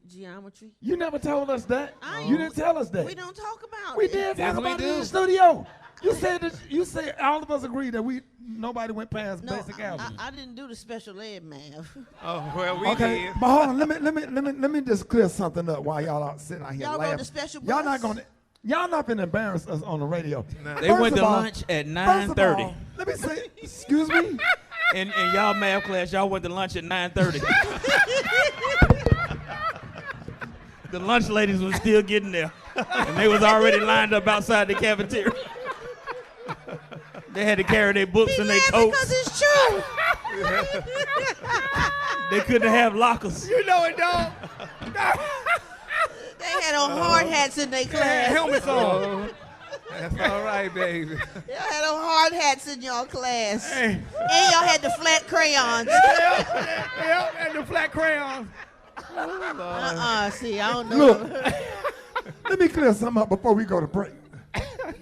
Geometry. You never told us that. You didn't tell us that. We don't talk about We it. did Yes, talk we about it do. in the studio. You said all of us agreed that nobody went past basic algebra. I didn't do the special ed math. Oh, well, we Okay, did. but hold on. Let me just clear something up while y'all are sitting out here Y'all laughing. rode the special Y'all bus? not gonna embarrass us on the radio. They went to lunch at 9:30. Let me say, excuse me. In y'all math class, y'all went to lunch at 9:30. The lunch ladies was still getting there, and they was already lined up outside the cafeteria. They had to carry their books and their coats. Because it's true. They couldn't have lockers. You know it, dog. They had on hard hats in their class. Helmets on. That's all right, baby. Y'all had on hard hats in y'all class. Hey. And y'all had the flat crayons. Yeah, and the flat crayons. See, I don't know. Look, let me clear something up before we go to break.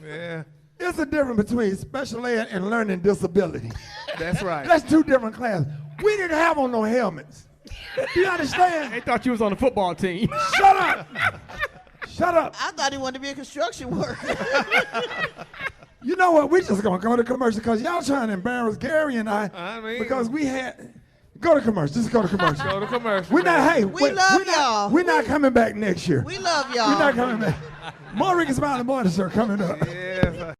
Yeah, There's a difference between special ed and learning disability. that's right. That's 2 different classes. We didn't have on no helmets. Do you understand? They thought you was on the football team. Shut up. Shut up. I thought he wanted to be a construction worker. You know what? We just gonna go to commercial because y'all trying to embarrass Gary and I mean, because we had. Go to commercial. Just go to commercial. Go to commercial. We're not. Hey, We love y'all. We're not coming back next year. We love y'all. We're not coming back. More Rickey Smiley Morning Show coming up. Yes.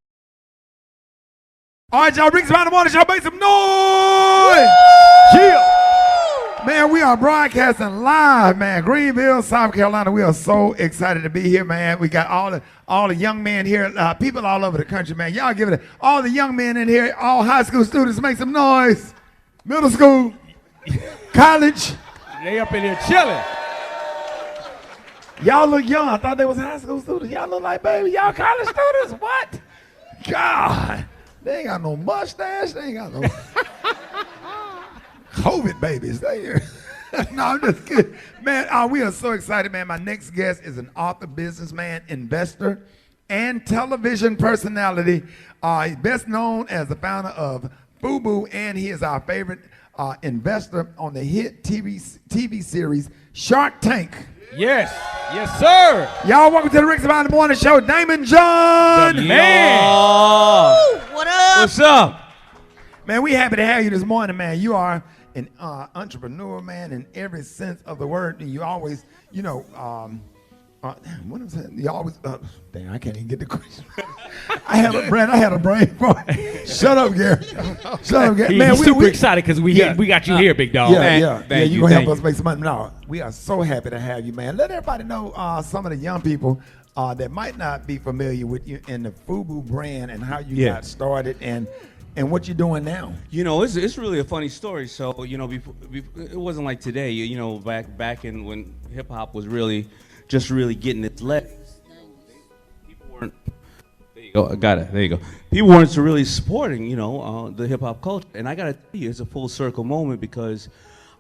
All right, y'all. Rickey Smiley Morning Show. Make some noise. Yeah. Man, we are broadcasting live, man. Greenville, South Carolina. We are so excited to be here, man. We got all the young men here, people all over the country, man. Y'all give it all the young men in here, all high school students, make some noise. Middle school, college. They up in here chilling. Y'all look young. I thought they was high school students. Y'all look like, baby, y'all college students? What? God, they ain't got no mustache. They ain't got no COVID babies. No, I'm just kidding. Man, we are so excited, man. My next guest is an author, businessman, investor, and television personality. Best known as the founder of FUBU, and he is our favorite investor on the hit TV series Shark Tank. Yes. Yes, sir. Y'all welcome to the Rickey Smiley Morning Show. Damon John. The man. What up? What's up? Man, we happy to have you this morning, man. You are an entrepreneur, man, in every sense of the word. And you always, what was that? You always, damn, I can't even get the question. I had a brain fart. Shut up, Gary. Shut up, Gary. Man, we're super excited because we got you here, big dog. Yeah, you gonna help us make some money. No, we are so happy to have you, man. Let everybody know some of the young people that might not be familiar with you and the FUBU brand and how you got started and what you're doing now. It's really a funny story. So, before, it wasn't like today. Back in when hip hop was really getting its legs. People weren't. There you go. I got it. There you go. People weren't really supporting, the hip hop culture. And I got to tell you, it's a full circle moment because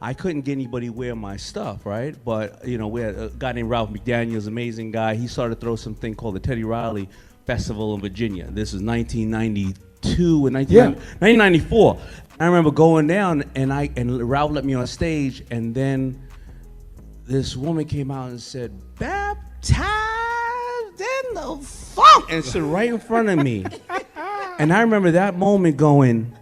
I couldn't get anybody wear my stuff, right? But we had a guy named Ralph McDaniels, amazing guy. He started to throw something called the Teddy Riley Festival in Virginia. This was 1992 and 1994. I remember going down and Ralph let me on stage, and then this woman came out and said, "Baptized in the funk," and stood right in front of me. And I remember that moment going,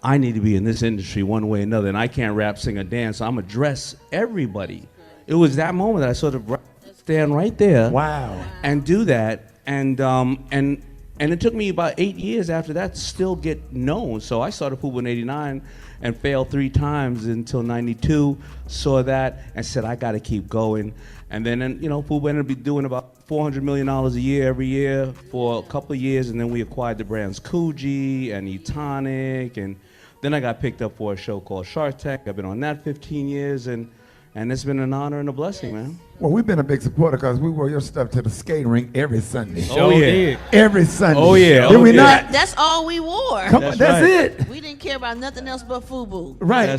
I need to be in this industry one way or another, and I can't rap, sing, or dance, so I'm gonna dress everybody. It was that moment that I sort of stand right there, and do that, and it took me about 8 years after that to still get known. So I started FUBU in '89 and failed 3 times until '92. Saw that and said, I got to keep going. And then, FUBU ended up doing about $400 million a year every year for a couple of years. And then we acquired the brands Coogee and Etonic. And then I got picked up for a show called Shark Tank. I've been on that 15 years. And it's been an honor and a blessing, man. Well, we've been a big supporter because we wore your stuff to the skating rink every Sunday. Oh, yeah. Every Sunday. Oh, yeah. Did we not? That's all we wore. Come on, that's it. We didn't care about nothing else but FUBU. Right.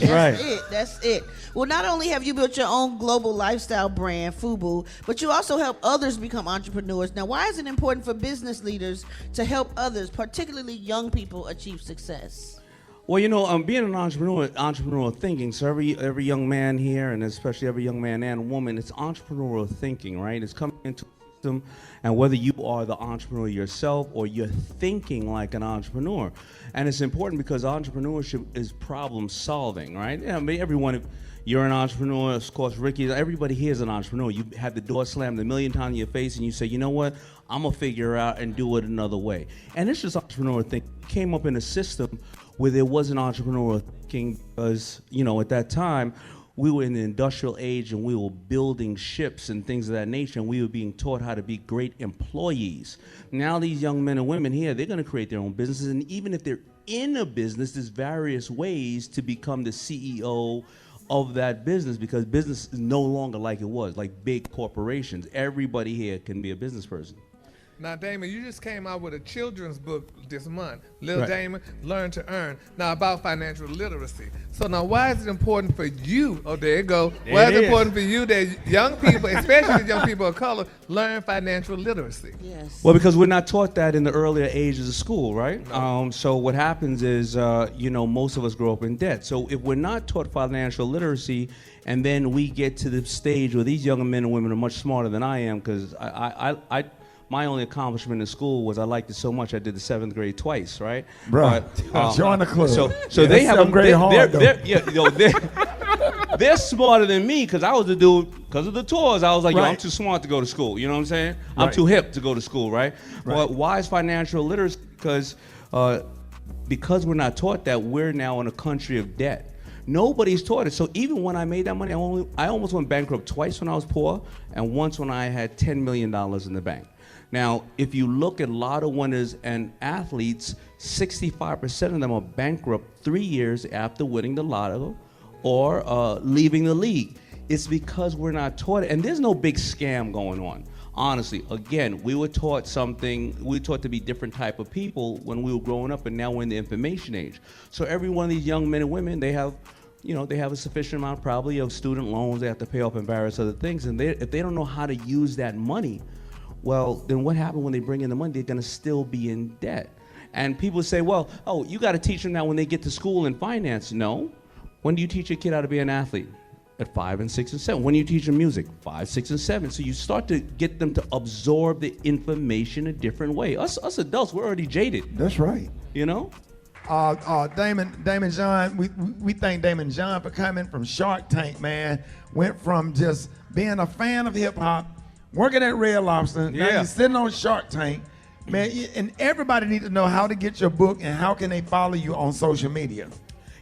That's it. Well, not only have you built your own global lifestyle brand, FUBU, but you also help others become entrepreneurs. Now, why is it important for business leaders to help others, particularly young people, achieve success? Well, being an entrepreneurial thinking. So every young man here, and especially every young man and woman, it's entrepreneurial thinking, right? It's coming into a system, and whether you are the entrepreneur yourself or you're thinking like an entrepreneur. And it's important because entrepreneurship is problem solving, right? Everyone, if you're an entrepreneur, of course, Rickey, everybody here is an entrepreneur. You have the door slammed a million times in your face, and you say, you know what? I'm going to figure out and do it another way. And it's just entrepreneurial thinking. It came up in a system where there wasn't entrepreneurial thinking because, at that time, we were in the industrial age and we were building ships and things of that nature, and we were being taught how to be great employees. Now these young men and women here, they're going to create their own businesses, and even if they're in a business, there's various ways to become the CEO of that business because business is no longer like it was, like big corporations. Everybody here can be a business person. Now, Damon, you just came out with a children's book this month, Little Right. Damon, Learn to Earn, now about financial literacy. So now why is it important for you, oh, there you go, why is it important for you that young people, especially young people of color, learn financial literacy? Yes. Well, because we're not taught that in the earlier ages of school, right? So what happens is, most of us grow up in debt. So if we're not taught financial literacy, and then we get to the stage where these young men and women are much smarter than I am, because my only accomplishment in school was I liked it so much I did the 7th grade twice, right? Bruh, join the club. So they have seventh grade hard, they're smarter than me because I was the dude, because of the tours, I was like, yo, I'm Right. too smart to go to school. You know what I'm saying? I'm Right. too hip to go to school, right? Right. But why is financial literacy? Because we're not taught that, we're now in a country of debt. Nobody's taught it. So even when I made that money, I almost went bankrupt twice when I was poor and once when I had $10 million in the bank. Now, if you look at lotto winners and athletes, 65% of them are bankrupt 3 years after winning the lotto or leaving the league. It's because we're not taught it. And there's no big scam going on. Honestly, again, we were taught to be different type of people when we were growing up, and now we're in the information age. So every one of these young men and women, they have a sufficient amount probably of student loans they have to pay off and various other things. And if they don't know how to use that money, well, then what happens when they bring in the money? They're going to still be in debt. And people say, well, you got to teach them now when they get to school in finance. No. When do you teach a kid how to be an athlete? At 5 and 6 and 7. When you teach them music? 5, 6, and 7. So you start to get them to absorb the information a different way. Us adults, we're already jaded. That's right. You know? Damon John, we thank Damon John for coming from Shark Tank, man. Went from just being a fan of hip hop, working at Red Lobster, now you're sitting on Shark Tank. Man, and everybody needs to know how to get your book and how can they follow you on social media.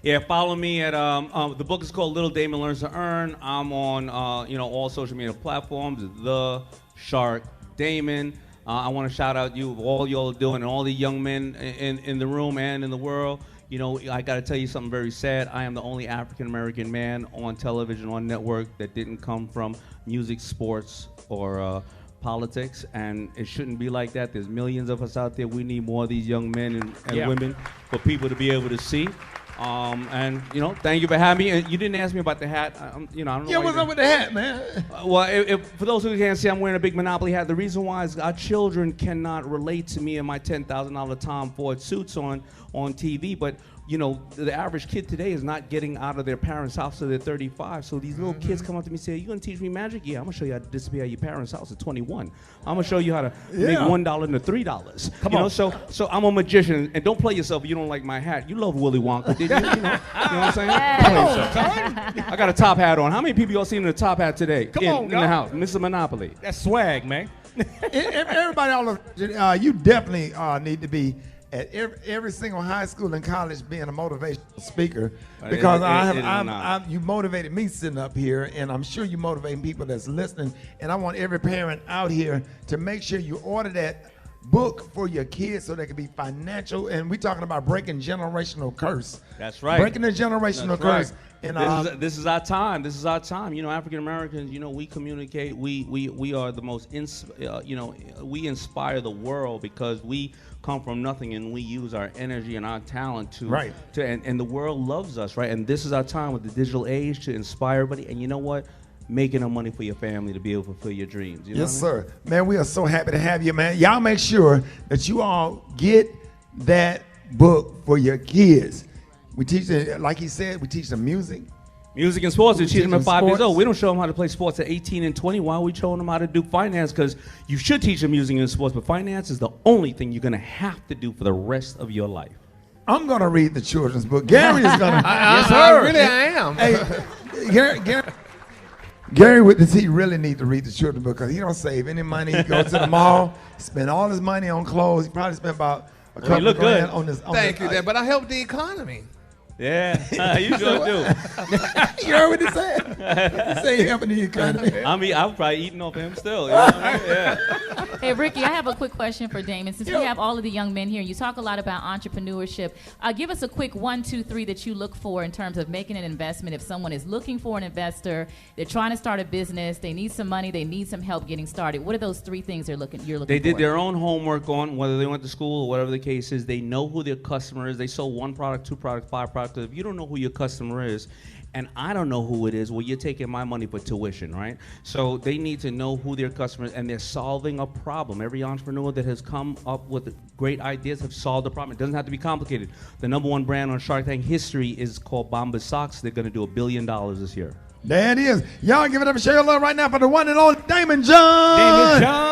Yeah, follow me at the book is called Little Damon Learns to Earn. I'm on all social media platforms. The Shark Damon. I want to shout out you, all y'all are doing, and all the young men in the room and in the world. You know, I got to tell you something very sad. I am the only African American man on television, on network, that didn't come from music, sports, or politics, and it shouldn't be like that. There's millions of us out there. We need more of these young men and women for people to be able to see. And thank you for having me. And you didn't ask me about the hat. I don't know. Yeah, what's up with the hat, man? For those who can't see, I'm wearing a big Monopoly hat. The reason why is our children cannot relate to me and my $10,000 Tom Ford suits on TV, but the average kid today is not getting out of their parents' house till they're 35. So these little kids come up to me and say, "You gonna teach me magic?" Yeah, I'm gonna show you how to disappear at your parents' house at 21. I'm gonna show you how to make $1 into $3. Come on. So I'm a magician, and don't play yourself if you don't like my hat. You love Willy Wonka, did you? You know what I'm saying? I got a top hat on. How many people y'all seen in a top hat today? In the house, Mr. Monopoly. That's swag, man. Everybody, you definitely need to be at every single high school and college being a motivational speaker, because you motivated me sitting up here, and I'm sure you're motivating people that's listening. And I want every parent out here to make sure you order that book for your kids so they can be financial. And we're talking about breaking generational curse. That's right. Breaking the generational curse. Right. And this is our time. This is our time. African Americans, we communicate. We are the most, we inspire the world because we come from nothing and we use our energy and our talent and the world loves us, right? And this is our time with the digital age to inspire everybody. And you know what? Making enough money for your family to be able to fulfill your dreams. You know yes, what I mean? sir. Man, we are so happy to have you, man. Y'all make sure that you all get that book for your kids. We teach them, like he said, we teach them music. Music and sports. We teach them at 5 years sports. old. We don't show them how to play sports at 18 and 20. Why are we showing them how to do finance? Because you should teach them music and sports, but finance is the only thing you're going to have to do for the rest of your life. I'm going to read the children's book. Gary is going to. Yes, sir. I am. Hey, Gary with the T really need to read the children's book because he don't save any money. He goes to the mall, spend all his money on clothes. He probably spent about a couple of grand on this. Thank you, but I help the economy. Yeah, you sure do. You heard what he said? He said he helping the economy. I mean, I'm probably eating off him still. You know what I mean? Yeah. Hey, Ricky, I have a quick question for Damon. Since we have all of the young men here, you talk a lot about entrepreneurship. Give us a quick 1, 2, 3 that you look for in terms of making an investment. If someone is looking for an investor, they're trying to start a business, they need some money, they need some help getting started. What are those 3 things you're looking for? They did their own homework on whether they went to school or whatever the case is. They know who their customer is. They sold 1 product, 2 products, 5 products. If you don't know who your customer is, and I don't know who it is, well, you're taking my money for tuition, right? So they need to know who their customers, and they're solving a problem. Every entrepreneur that has come up with great ideas have solved a problem. It doesn't have to be complicated. The #1 brand on Shark Tank history is called Bombas Socks. They're going to do $1 billion this year. There it is. Y'all give it up and show your love right now for the one and only Damon John. Damon John.